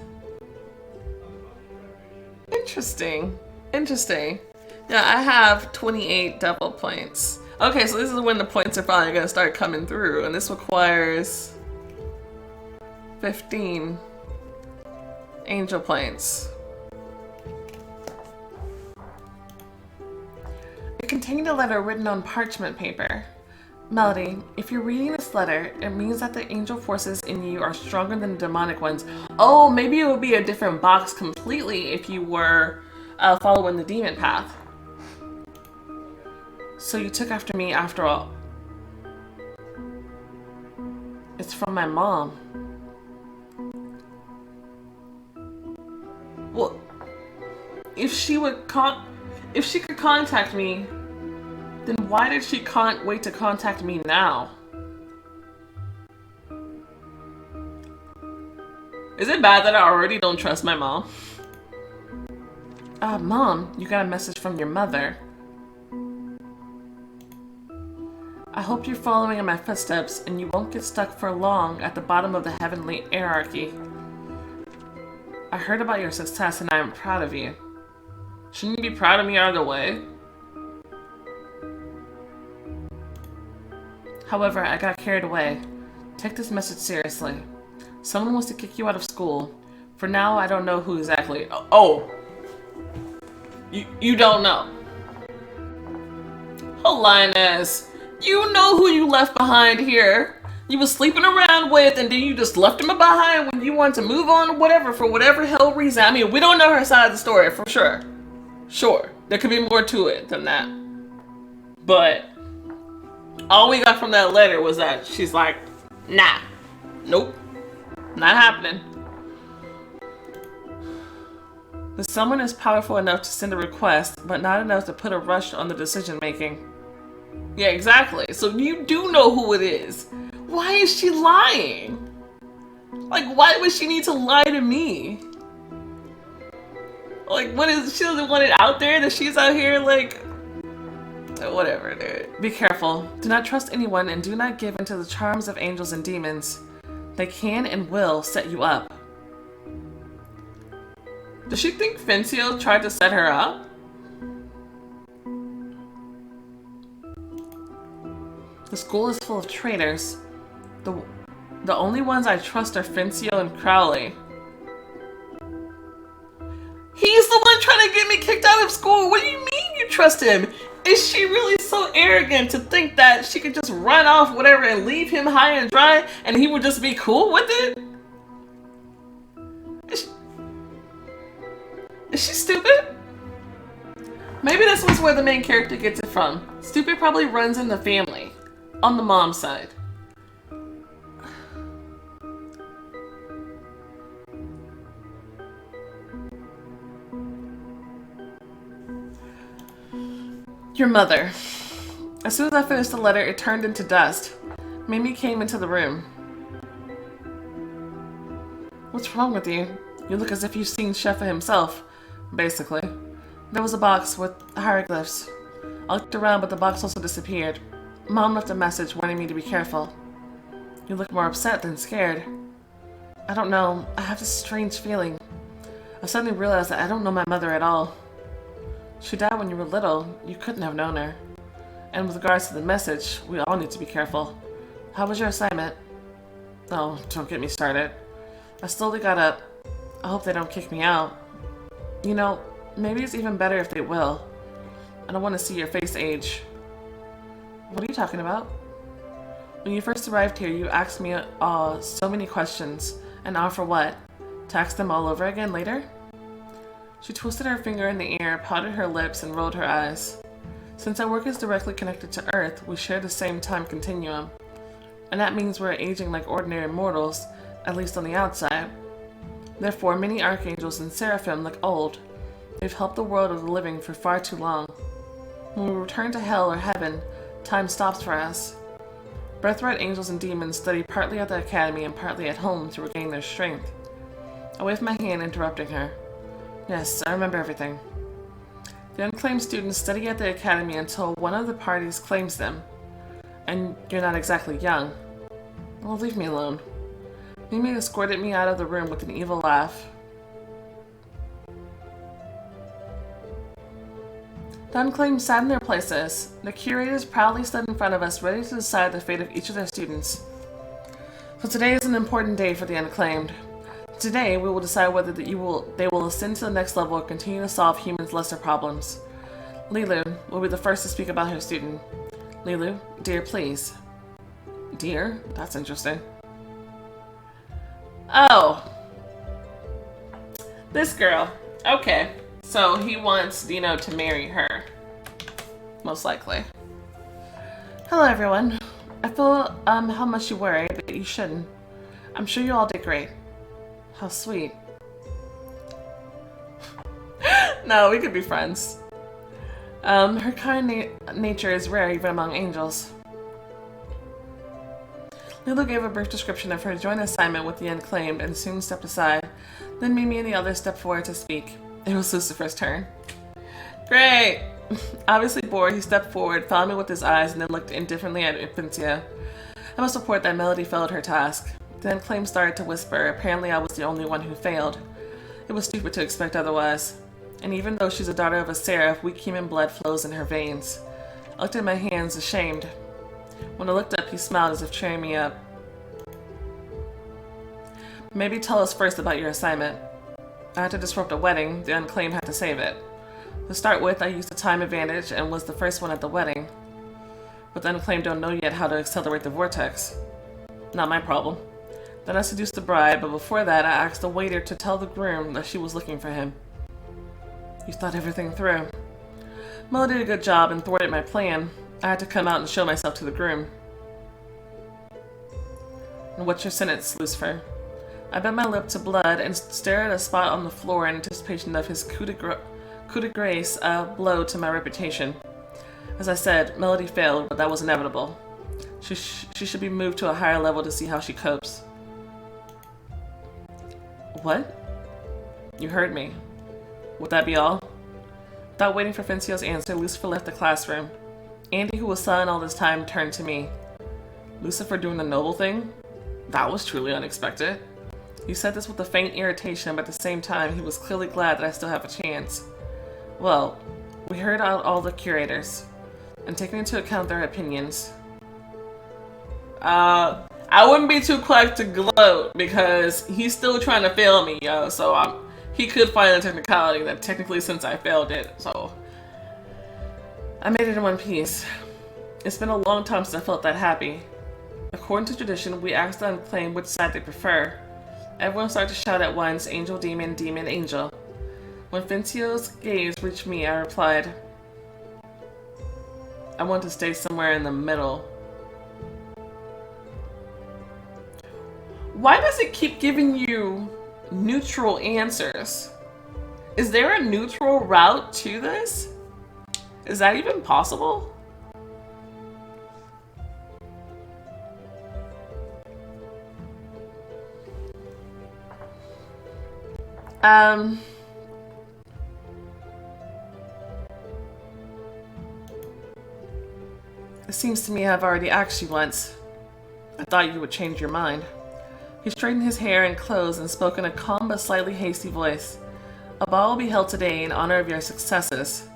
Interesting. Interesting. Yeah, I have 28 devil points. Okay, so this is when the points are finally going to start coming through, and this requires 15 angel points. It contained a letter written on parchment paper. Melody, if you're reading this letter, it means that the angel forces in you are stronger than the demonic ones. Oh, maybe it would be a different box completely if you were following the demon path. So you took after me after all. It's from my mom. Well, if she could contact me, then why did she can't wait to contact me now? Is it bad that I already don't trust my mom? Mom, you got a message from your mother. I hope you're following in my footsteps and you won't get stuck for long at the bottom of the heavenly hierarchy. I heard about your success and I am proud of you. Shouldn't you be proud of me either way? However, I got carried away. Take this message seriously. Someone wants to kick you out of school. For now, I don't know who exactly. Oh! You don't know. Linus, you know who you left behind here. You was sleeping around with, and then you just left him behind when you wanted to move on or whatever, for whatever hell reason. I mean, we don't know her side of the story, for sure. Sure, there could be more to it than that. But all we got from that letter was that she's like, nah, nope, not happening. The someone is powerful enough to send a request, but not enough to put a rush on the decision making. Yeah, exactly. So you do know who it is. Why is she lying? Like, why would she need to lie to me? Like, what is, she doesn't want it out there that she's out here, like, whatever, dude. Be careful. Do not trust anyone and do not give into the charms of angels and demons. They can and will set you up. Does she think Fincio tried to set her up? The school is full of traitors. The only ones I trust are Fincio and Crowley. He's the one trying to get me kicked out of school. What do you mean you trust him? Is she really so arrogant to think that she could just run off whatever and leave him high and dry and he would just be cool with it? Is she stupid? Maybe this was where the main character gets it from. Stupid probably runs in the family. On the mom's side. Your mother. As soon as I finished the letter, it turned into dust. Mimi came into the room. What's wrong with you? You look as if you've seen Shefa himself, basically. There was a box with hieroglyphs. I looked around, but the box also disappeared. Mom left a message warning me to be careful. You look more upset than scared. I don't know. I have this strange feeling. I suddenly realized that I don't know my mother at all. She died when you were little. You couldn't have known her. And with regards to the message, we all need to be careful. How was your assignment? Oh, don't get me started. I slowly got up. I hope they don't kick me out. You know, maybe it's even better if they will. I don't want to see your face age. What are you talking about? When you first arrived here, you asked me so many questions. And all for what? To ask them all over again later? She twisted her finger in the air, pouted her lips, and rolled her eyes. Since our work is directly connected to Earth, we share the same time continuum. And that means we're aging like ordinary mortals, at least on the outside. Therefore, many archangels and seraphim look old. They've helped the world of the living for far too long. When we return to hell or heaven, time stops for us. Birthright angels and demons study partly at the academy and partly at home to regain their strength. I waved my hand, interrupting her. Yes, I remember everything. The unclaimed students study at the academy until one of the parties claims them. And you're not exactly young. Well, leave me alone. Mimi escorted me out of the room with an evil laugh. The unclaimed sat in their places. The curators proudly stood in front of us, ready to decide the fate of each of their students. So today is an important day for the unclaimed. Today, we will decide whether they will ascend to the next level or continue to solve humans' lesser problems. Lulu will be the first to speak about her student. Lulu, dear, please. Dear? That's interesting. Oh. This girl. Okay. So he wants Deena to marry her. Most likely. Hello, everyone. I feel how much you worry, but you shouldn't. I'm sure you all did great. How sweet. No, we could be friends. Her kind nature is rare even among angels. Lulu gave a brief description of her joint assignment with the unclaimed and soon stepped aside. Then Mimi and the others stepped forward to speak. It was Lucifer's turn. Great! Obviously bored, he stepped forward, found me with his eyes, and then looked indifferently at Infincia. I must report that Melody failed her task. The unclaimed started to whisper. Apparently I was the only one who failed. It was stupid to expect otherwise. And even though she's a daughter of a seraph, weak human blood flows in her veins. I looked at my hands, ashamed. When I looked up, he smiled as if cheering me up. Maybe tell us first about your assignment. I had to disrupt a wedding. The unclaimed had to save it. To start with, I used the time advantage and was the first one at the wedding. But the unclaimed don't know yet how to accelerate the vortex. Not my problem. Then I seduced the bride, but before that I asked the waiter to tell the groom that she was looking for him. You thought everything through. Melody did a good job and thwarted my plan. I had to come out and show myself to the groom. And what's your sentence, Lucifer? I bit my lip to blood and stared at a spot on the floor in anticipation of his coup de grace blow to my reputation. As I said, Melody failed, but that was inevitable. She should be moved to a higher level to see how she copes. What? You heard me. Would that be all? Without waiting for Fincio's answer, Lucifer left the classroom. Andy, who was silent all this time, turned to me. Lucifer doing the noble thing? That was truly unexpected. He said this with a faint irritation, but at the same time, he was clearly glad that I still have a chance. Well, we heard out all the curators, and taking into account their opinions. I I wouldn't be too quick to gloat because he's still trying to fail me, yo. So he could find a technicality that technically since I failed it. So I made it in one piece. It's been a long time since I felt that happy. According to tradition, we asked them to claim which side they prefer. Everyone started to shout at once, angel, demon, demon, angel. When Vincio's gaze reached me, I replied, I want to stay somewhere in the middle. Why does it keep giving you neutral answers? Is there a neutral route to this? Is that even possible? It seems to me I've already asked you once. I thought you would change your mind. He straightened his hair and clothes and spoke in a calm but slightly hasty voice. A ball will be held today in honor of your successes.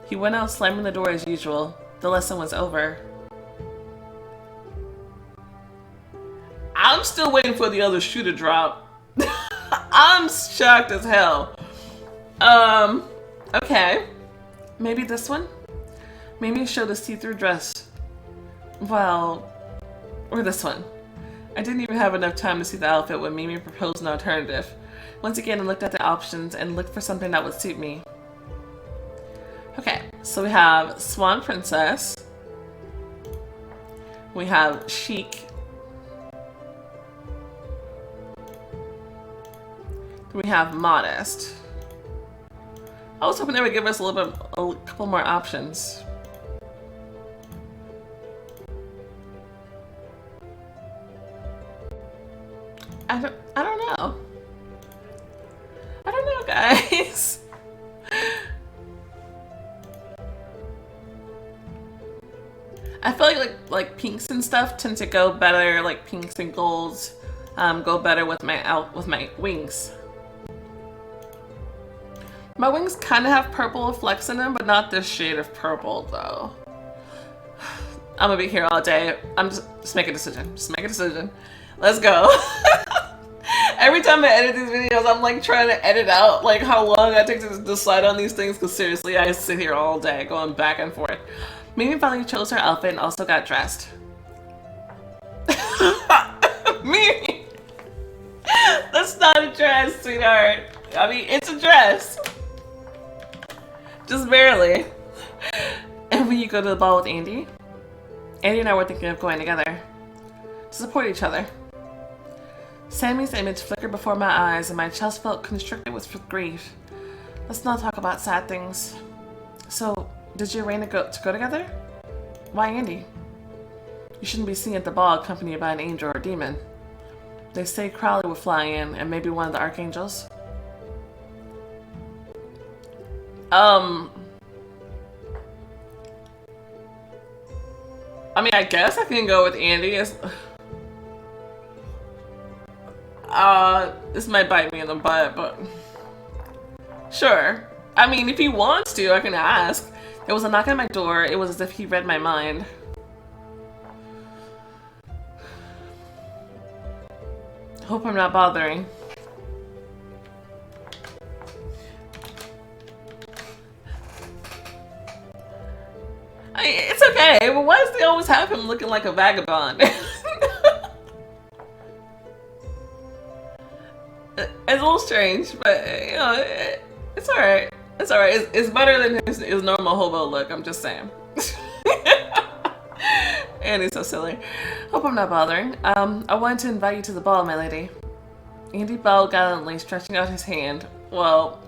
He went out slamming the door as usual. The lesson was over. I'm still waiting for the other shoe to drop. I'm shocked as hell. Okay. Maybe this one? Mimi showed a see-through dress. Well, or this one. I didn't even have enough time to see the outfit when Mimi proposed an alternative. Once again, I looked at the options and looked for something that would suit me. Okay, so we have Swan Princess. We have Chic. We have Modest. I was hoping they would give us a couple more options. I don't know. I don't know, guys. I feel like pinks and stuff tend to go better, like pinks and golds go better with my wings. My wings kind of have purple flecks in them, but not this shade of purple though. I'm gonna be here all day. I'm just make a decision. Just make a decision. Let's go. Every time I edit these videos, I'm like trying to edit out like how long I take to decide on these things, because seriously, I sit here all day going back and forth. Mimi finally chose her outfit and also got dressed. Mimi! That's not a dress, sweetheart. I mean, it's a dress. Just barely. And when you go to the ball with Andy? Andy and I were thinking of going together. To support each other. Sammy's image flickered before my eyes and my chest felt constricted with grief. Let's not talk about sad things. So, did you arrange to go together? Why Andy? You shouldn't be seen at the ball accompanied by an angel or a demon. They say Crowley will fly in and maybe one of the archangels. I mean, I guess I can go with Andy. This might bite me in the butt, but sure. I mean, if he wants to, I can ask. There was a knock on my door. It was as if he read my mind. Hope I'm not bothering. It's okay, but why does they always have him looking like a vagabond? It's a little strange, but you know, it's alright. It's alright. It's better than his normal hobo look, I'm just saying. And he's so silly. Hope I'm not bothering. I wanted to invite you to the ball, my lady. Andy bowed gallantly, stretching out his hand. Well,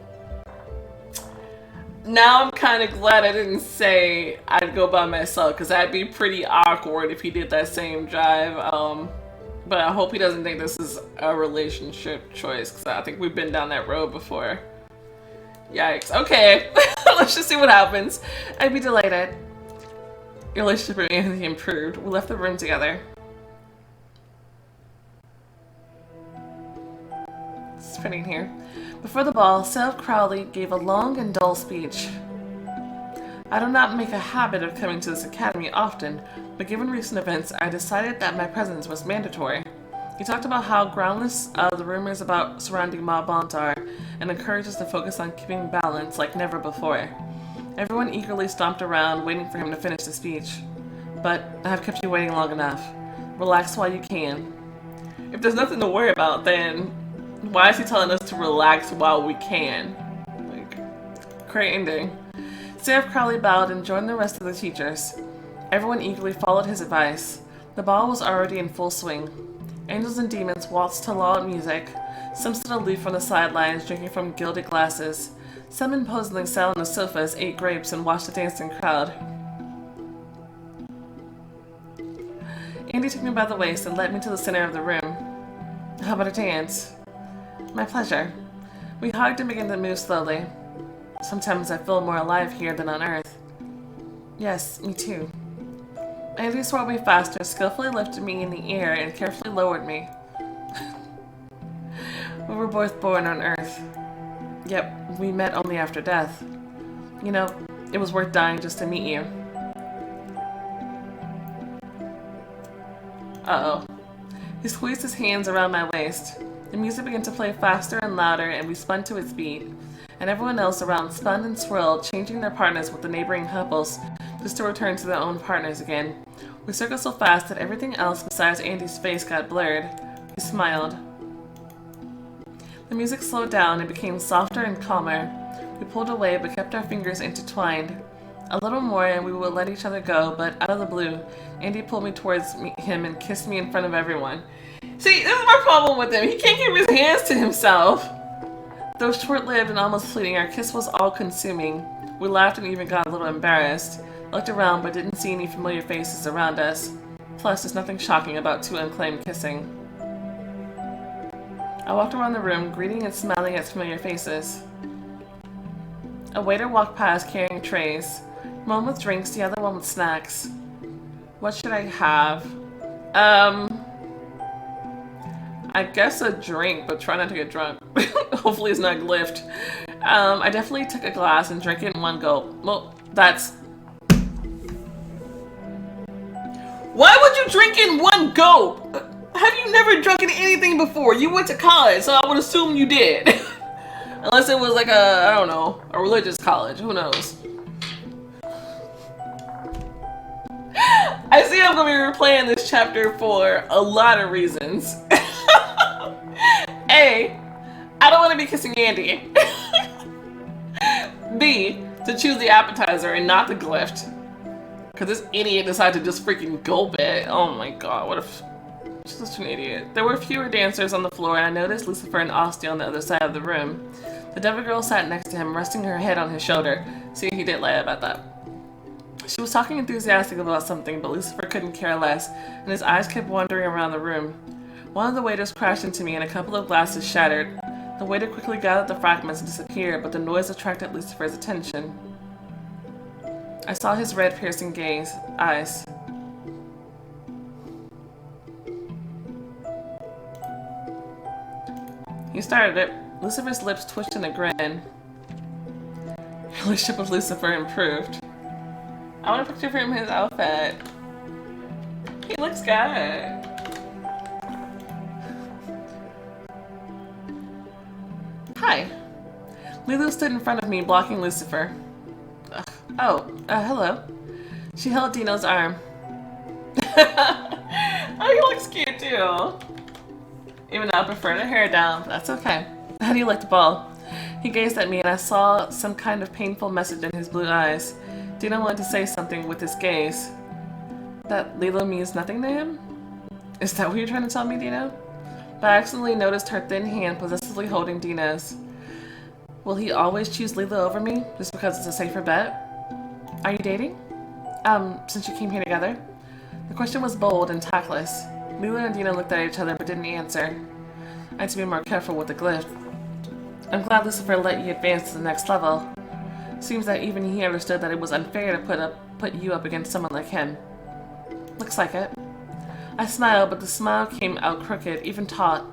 now I'm kind of glad I didn't say I'd go by myself, because that'd be pretty awkward if he did that same drive. But I hope he doesn't think this is a relationship choice, because I think we've been down that road before. Yikes. Okay, let's just see what happens. I'd be delighted. Your relationship with Anthony improved. We left the room together. It's pretty in here. Before the ball, Seth Crowley gave a long and dull speech. I do not make a habit of coming to this academy often, but given recent events, I decided that my presence was mandatory. He talked about how groundless the rumors about surrounding Ma Bont are, and encouraged us to focus on keeping balance like never before. Everyone eagerly stomped around, waiting for him to finish the speech. But I have kept you waiting long enough. Relax while you can. If there's nothing to worry about, then why is he telling us to relax while we can? Like, great ending. Seraph Crowley bowed and joined the rest of the teachers. Everyone eagerly followed his advice. The ball was already in full swing. Angels and demons waltzed to loud music. Some stood aloof from the sidelines, drinking from gilded glasses. Some imposingly sat on the sofas, ate grapes, and watched the dancing crowd. Andy took me by the waist and led me to the center of the room. How about a dance? My pleasure. We hugged and began to move slowly. Sometimes I feel more alive here than on Earth. Yes, me too. Andy swirled me faster, skillfully lifted me in the air, and carefully lowered me. We were both born on Earth. Yep, we met only after death. You know, it was worth dying just to meet you. Uh-oh. He squeezed his hands around my waist. The music began to play faster and louder, and we spun to its beat. And everyone else around spun and swirled, changing their partners with the neighboring couples, just to return to their own partners again. We circled so fast that everything else besides Andy's face got blurred. He smiled. The music slowed down and became softer and calmer. We pulled away but kept our fingers intertwined. A little more and we would let each other go, but out of the blue, Andy pulled me towards him and kissed me in front of everyone. See, this is my problem with him. He can't keep his hands to himself. Though short-lived and almost fleeting, our kiss was all-consuming. We laughed and even got a little embarrassed. Looked around but didn't see any familiar faces around us. Plus, there's nothing shocking about two unclaimed kissing. I walked around the room, greeting and smiling at familiar faces. A waiter walked past carrying trays. One with drinks, the other one with snacks. What should I have? I guess a drink, but try not to get drunk. Hopefully it's not glyphed. I definitely took a glass and drank it in one gulp. Well, that's... Why would you drink in one gulp? Have you never drunk in anything before? You went to college, so I would assume you did. Unless it was like a, I don't know, a religious college. Who knows? I see I'm going to be replaying this chapter for a lot of reasons. A, I don't want to be kissing Andy. B, to choose the appetizer and not the glyph. Because this idiot decided to just freaking gulp it. Oh my god, what if... She's such an idiot. There were fewer dancers on the floor, and I noticed Lucifer and Asti on the other side of the room. The devil girl sat next to him, resting her head on his shoulder. See, he did lie about that. She was talking enthusiastic about something, but Lucifer couldn't care less, and his eyes kept wandering around the room. One of the waiters crashed into me, and a couple of glasses shattered. The waiter quickly gathered the fragments and disappeared, but the noise attracted Lucifer's attention. I saw his red, piercing eyes. He started it. Lucifer's lips twitched in a grin. Your relationship with Lucifer improved. I want a picture of him in his outfit. He looks good. Hi. Lulu stood in front of me, blocking Lucifer. Hello. She held Dino's arm. Oh, he looks cute too. Even though I prefer the hair down, but that's okay. How do you like the ball? He gazed at me and I saw some kind of painful message in his blue eyes. Deena wanted to say something with his gaze. That Lilo means nothing to him? Is that what you're trying to tell me, Deena? But I accidentally noticed her thin hand possessively holding Deena's. Will he always choose Lilo over me, just because it's a safer bet? Are you dating? Since you came here together? The question was bold and tactless. Lulu and Deena looked at each other but didn't answer. I had to be more careful with the glyph. I'm glad Lucifer let you advance to the next level. Seems that even he understood that it was unfair to put you up against someone like him. Looks like it. I smiled, but the smile came out crooked, even taut.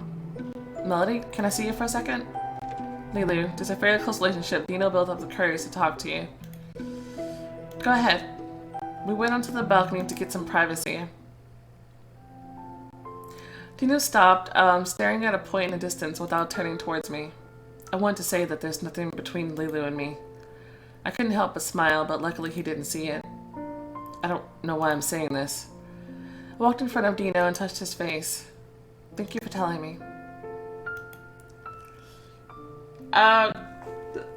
Melody, can I see you for a second? Lulu, there's a fairly close relationship. Deena built up the courage to talk to you. Go ahead. We went onto the balcony to get some privacy. Deena stopped, staring at a point in the distance without turning towards me. I wanted to say that there's nothing between Lulu and me. I couldn't help but smile, but luckily he didn't see it. I don't know why I'm saying this. I walked in front of Deena and touched his face. Thank you for telling me.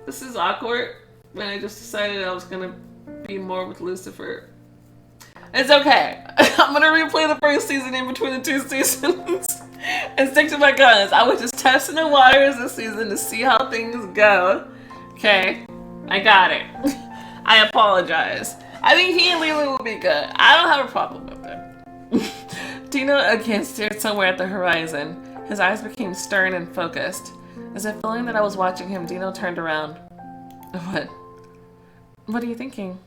This is awkward. When I just decided I was gonna be more with Lucifer. It's okay. I'm gonna replay the first season in between the 2 seasons and stick to my guns. I was just testing the waters this season to see how things go. Okay, I got it. I apologize. I think he and Lulu will be good. I don't have a problem with it. Deena again stared somewhere at the horizon. His eyes became stern and focused. As if feeling that I was watching him, Deena turned around. What? What are you thinking?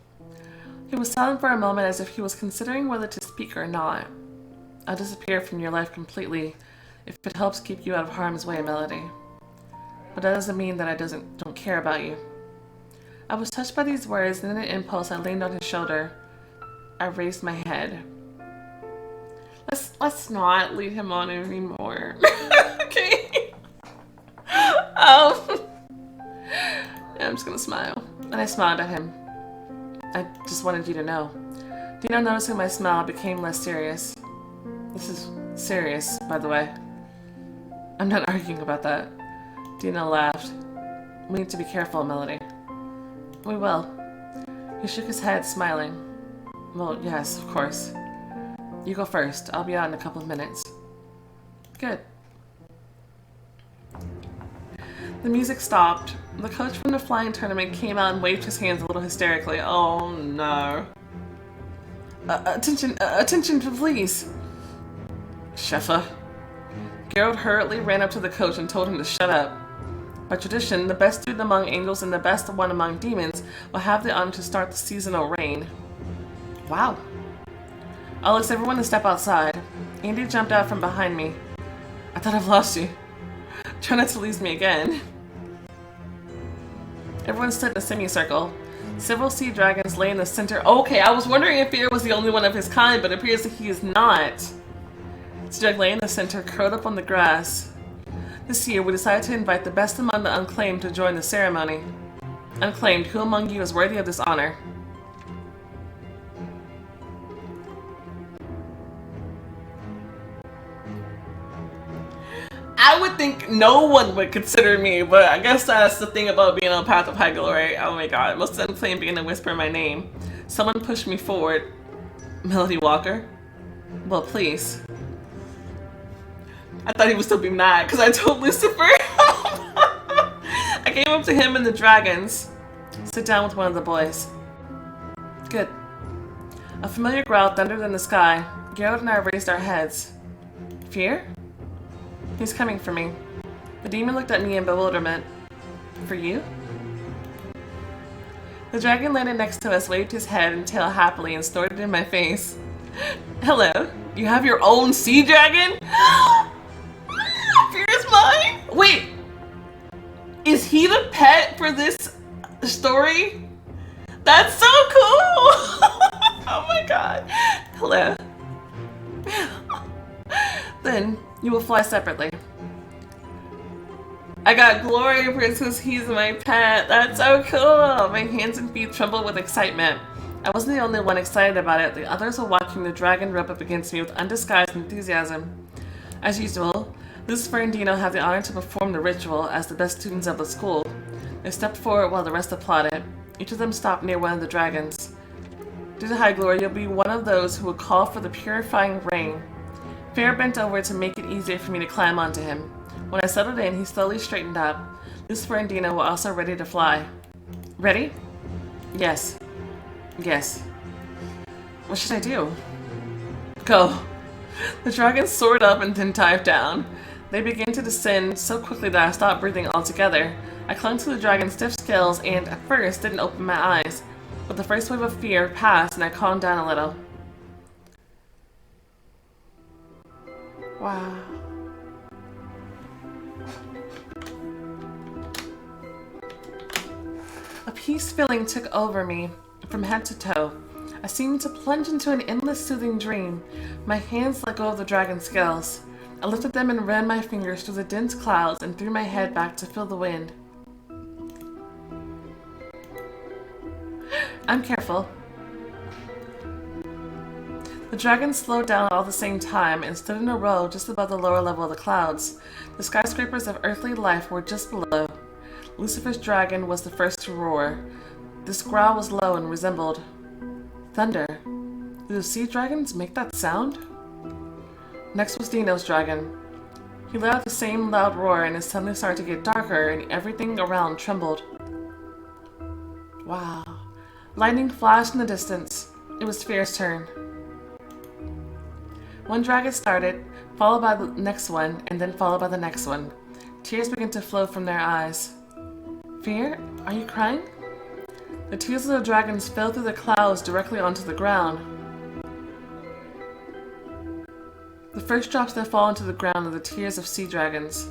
He was silent for a moment as if he was considering whether to speak or not. I'll disappear from your life completely if it helps keep you out of harm's way, Melody. But that doesn't mean that I don't care about you. I was touched by these words, and in an impulse I leaned on his shoulder. I raised my head. Let's not lead him on anymore. Okay. I'm just gonna smile. And I smiled at him. I just wanted you to know. Deena, noticing my smile, became less serious. This is serious, by the way. I'm not arguing about that. Deena laughed. We need to be careful, Melody. We will. He shook his head, smiling. Well, yes, of course. You go first. I'll be out in a couple of minutes. Good. The music stopped. The coach from the flying tournament came out and waved his hands a little hysterically. Oh no. Attention please. Shefa. Geralt hurriedly ran up to the coach and told him to shut up. By tradition, the best student among angels and the best one among demons will have the honor to start the seasonal reign. Wow. I'll ask everyone to step outside. Andy jumped out from behind me. I thought I've lost you. Try not to lose me again. Everyone stood in a semicircle. Several sea dragons lay in the center. Okay, I was wondering if Fear was the only one of his kind, but it appears that he is not. Sea Drag lay in the center, curled up on the grass. This year, we decided to invite the best among the unclaimed to join the ceremony. Unclaimed, who among you is worthy of this honor? I would think no one would consider me, but I guess that's the thing about being on Path of High Glory. Oh my god, most unclaimed began to whisper my name. Someone pushed me forward. Melody Walker? Well, please. I thought he would still be mad because I told Lucifer. I came up to him and the dragons. Sit down with one of the boys. Good. A familiar growl thundered in the sky. Geralt and I raised our heads. Fear? He's coming for me. The demon looked at me in bewilderment. For you? The dragon landed next to us, waved his head and tail happily, and snorted in my face. Hello. You have your own sea dragon? Fear is mine? Wait. Is he the pet for this story? That's so cool! Oh my god. Hello. Then you will fly separately. I got glory, Princess. He's my pet. That's so cool. My hands and feet trembled with excitement. I wasn't the only one excited about it. The others were watching the dragon rub up against me with undisguised enthusiasm. As usual, Lucifer and Deena had the honor to perform the ritual as the best students of the school. They stepped forward while the rest applauded. Each of them stopped near one of the dragons. Due to high glory, you'll be one of those who will call for the purifying rain. Fear bent over to make it easier for me to climb onto him. When I settled in, he slowly straightened up. Lucifer and Deena were also ready to fly. Ready? Yes. Yes. What should I do? Go. The dragons soared up and then dived down. They began to descend so quickly that I stopped breathing altogether. I clung to the dragon's stiff scales and, at first, didn't open my eyes. But the first wave of fear passed and I calmed down a little. Wow. A peace feeling took over me. from head to toe. I seemed to plunge into an endless soothing dream. My hands let go of the dragon's scales. I lifted them and ran my fingers through the dense clouds and threw my head back to feel the wind. I'm careful. The dragons slowed down all at the same time and stood in a row just above the lower level of the clouds. The skyscrapers of earthly life were just below. Lucifer's dragon was the first to roar. This growl was low and resembled thunder. Do the sea dragons make that sound? Next was Deena's dragon. He let out the same loud roar and it suddenly started to get darker and everything around trembled. Wow. Lightning flashed in the distance. It was Fear's turn. One dragon started, followed by the next one, and then followed by the next one. Tears began to flow from their eyes. Fear, are you crying? The tears of the dragons fell through the clouds directly onto the ground. The first drops that fall into the ground are the tears of sea dragons.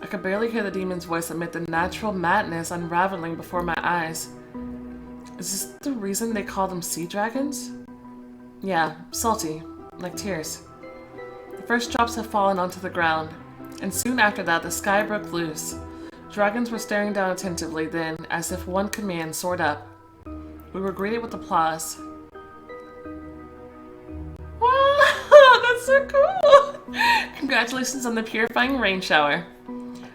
I could barely hear the demon's voice amid the natural madness unraveling before my eyes. Is this the reason they call them sea dragons? Yeah, salty, like tears. The first drops have fallen onto the ground, and soon after that the sky broke loose. Dragons were staring down attentively then, as if one command soared up. We were greeted with applause. Wow, that's so cool! Congratulations on the purifying rain shower.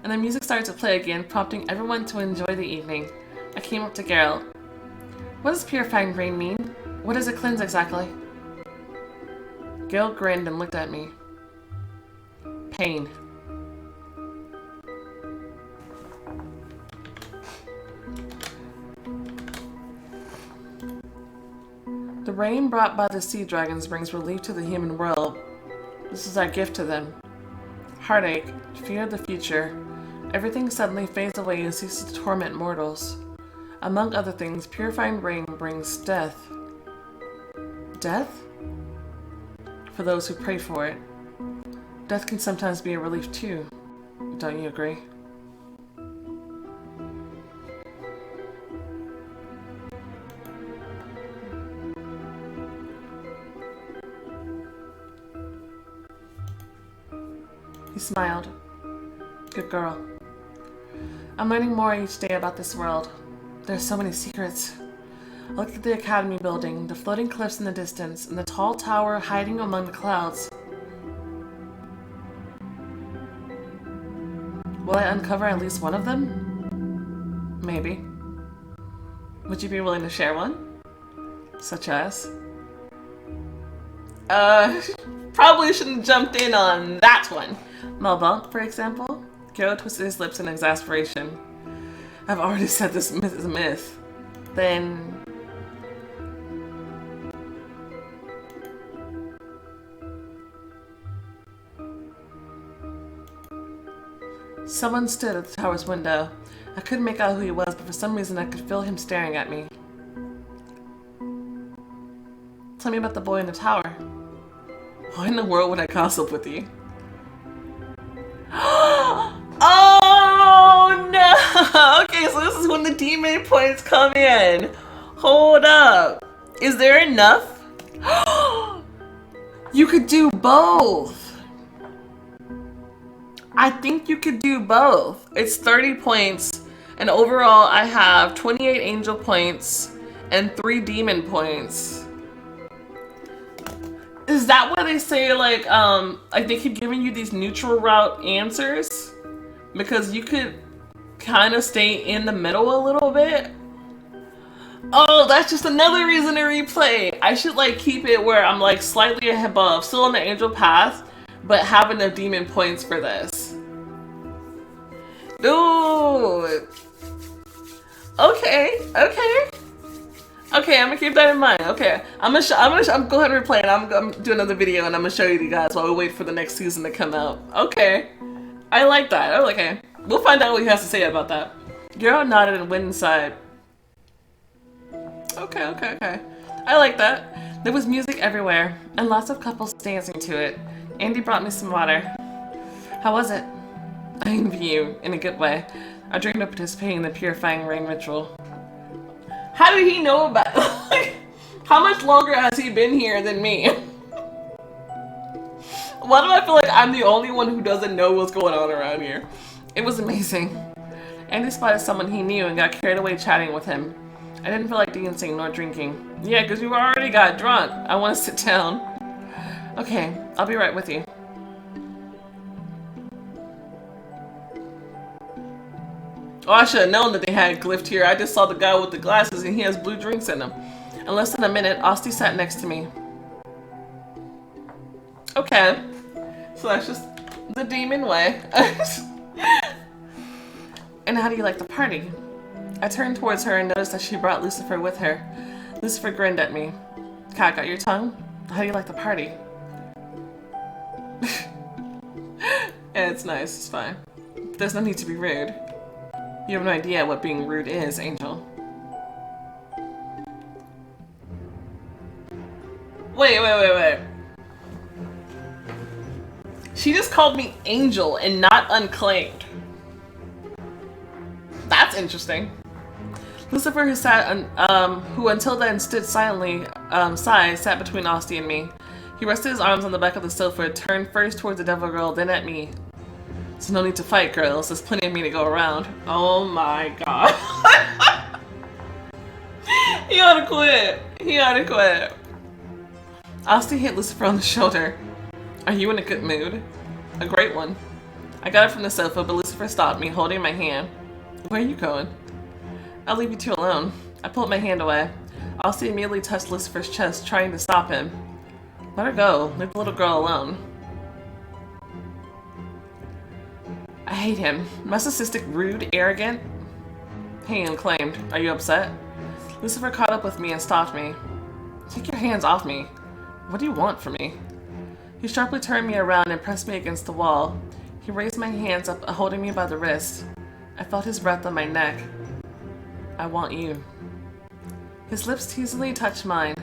And the music started to play again, prompting everyone to enjoy the evening. I came up to Geralt. What does purifying rain mean? What does it cleanse exactly? Geralt grinned and looked at me. Pain. The rain brought by the sea dragons brings relief to the human world. This is our gift to them. Heartache, fear of the future, everything suddenly fades away and ceases to torment mortals. Among other things, purifying rain brings death. Death? For those who pray for it. Death can sometimes be a relief too. Don't you agree? He smiled. Good girl. I'm learning more each day about this world. There's so many secrets. I looked at the academy building, the floating cliffs in the distance, and the tall tower hiding among the clouds. Will I uncover at least one of them? Maybe. Would you be willing to share one? Such as? Probably shouldn't have jumped in on that one. Malbon, for example? Geralt twisted his lips in exasperation. I've already said this myth is a myth. Then... Someone stood at the tower's window. I couldn't make out who he was, but for some reason I could feel him staring at me. Tell me about the boy in the tower. Why in the world would I gossip with you? Oh no! Okay, so this is when the demon points come in. Hold up. Is there enough? You could do both. I think you could do both. It's 30 points, and overall I have 28 angel points and 3 demon points. Is that why they say like they keep giving you these neutral route answers? Because you could kind of stay in the middle a little bit. Oh, that's just another reason to replay. I should like keep it where I'm like slightly above, still on the angel path, but having the demon points for this. Dude. Okay, okay. Okay, I'm gonna keep that in mind. Okay, I'm gonna go ahead and replay it. I'm gonna do another video and I'm gonna show you guys while we wait for the next season to come out. Okay, I like that. Oh, okay, we'll find out what he has to say about that. Geralt nodded and went inside. Okay, okay, okay. I like that. There was music everywhere and lots of couples dancing to it. Andy brought me some water. How was it? I envy you in a good way. I dreamed of participating in the purifying rain ritual. How did he know about it? How much longer has he been here than me? Why do I feel like I'm the only one who doesn't know what's going on around here? It was amazing. Andy spotted someone he knew and got carried away chatting with him. I didn't feel like dancing nor drinking. Yeah, because you already got drunk. I want to sit down. Okay, I'll be right with you. Oh, I should have known that they had glyphed here. I just saw the guy with the glasses and he has blue drinks in him. In less than a minute, Osti sat next to me. Okay. So that's just the demon way. And how do you like the party? I turned towards her and noticed that she brought Lucifer with her. Lucifer grinned at me. Cat, got your tongue? How do you like the party? Yeah, it's nice. It's fine. There's no need to be rude. You have no idea what being rude is, Angel. Wait. She just called me Angel and not unclaimed. That's interesting. Lucifer, who until then stood silently, sat between Osti and me. He rested his arms on the back of the sofa, turned first towards the devil girl, then at me. So no need to fight, girls. There's plenty of me to go around. Oh my god. He ought to quit. He ought to quit. Osti hit Lucifer on the shoulder. Are you in a good mood? A great one. I got up from the sofa, but Lucifer stopped me, holding my hand. Where are you going? I'll leave you two alone. I pulled my hand away. Osti immediately touched Lucifer's chest, trying to stop him. Let her go. Leave the little girl alone. I hate him. Narcissistic, rude, arrogant. Hey, unclaimed. Are you upset? Lucifer caught up with me and stopped me. Take your hands off me. What do you want from me? He sharply turned me around and pressed me against the wall. He raised my hands up, holding me by the wrist. I felt his breath on my neck. I want you. His lips teasingly touched mine.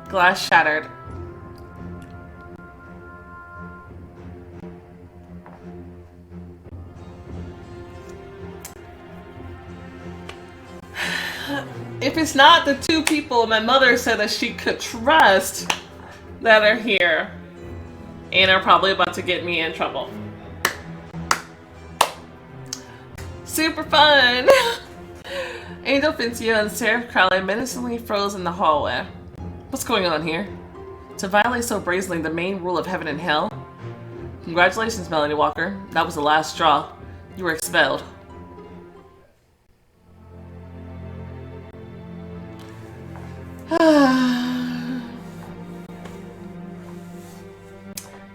Glass shattered. If it's not the two people my mother said that she could trust that are here and are probably about to get me in trouble. Super fun! Angel Fincio and Seraph Crowley menacingly froze in the hallway. What's going on here? To violate so brazenly the main rule of heaven and hell? Congratulations, Melody Walker. That was the last straw. You were expelled.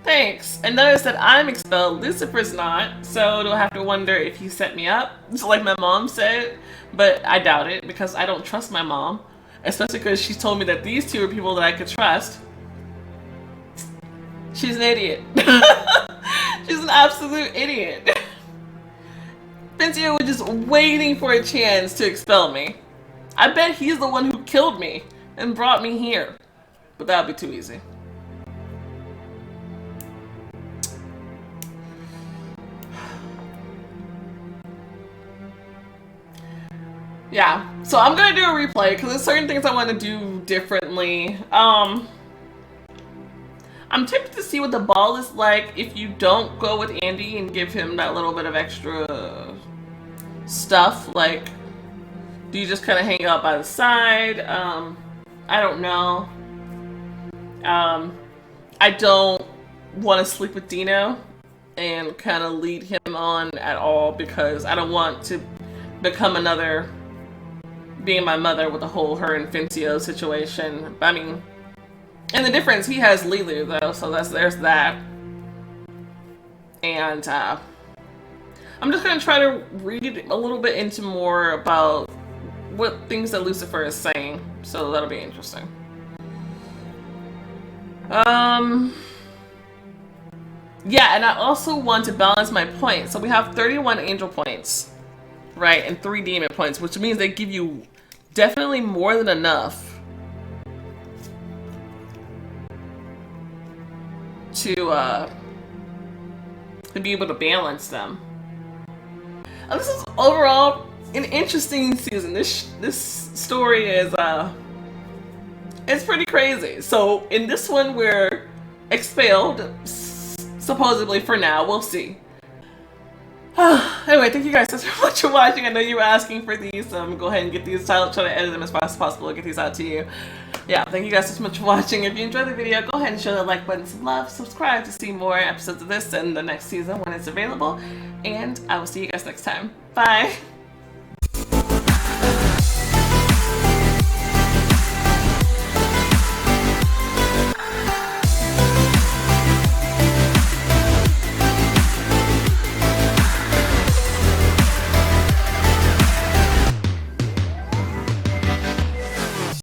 Thanks. And notice that I'm expelled. Lucifer's not, so don't have to wonder if he set me up, just like my mom said. But I doubt it because I don't trust my mom, especially because she told me that these two are people that I could trust. She's an idiot. She's an absolute idiot. Fincio was just waiting for a chance to expel me. I bet he's the one who killed me and brought me here. But that would be too easy. Yeah, so I'm gonna do a replay because there's certain things I want to do differently. I'm tempted to see what the ball is like if you don't go with Andy and give him that little bit of extra stuff. Like, do you just kind of hang out by the side? I don't know. I don't want to sleep with Deena and kind of lead him on at all because I don't want to become another being my mother with the whole her and Fincio situation. I mean, and the difference, he has Lulu though, so there's that. And I'm just gonna try to read a little bit into more about what things that Lucifer is saying, so that'll be interesting. Yeah, and I also want to balance my points. So we have 31 angel points, right, and 3 demon points, which means they give you definitely more than enough to be able to balance them. This is overall an interesting season. This story is it's pretty crazy. So in this one, we're expelled, supposedly for now. We'll see. Anyway, thank you guys so much for watching. I know you were asking for these. Go ahead and get these out. Try to edit them as fast as possible and get these out to you. Yeah, thank you guys so much for watching. If you enjoyed the video, go ahead and show the like button, some love, subscribe to see more episodes of this and the next season when it's available. And I will see you guys next time. Bye!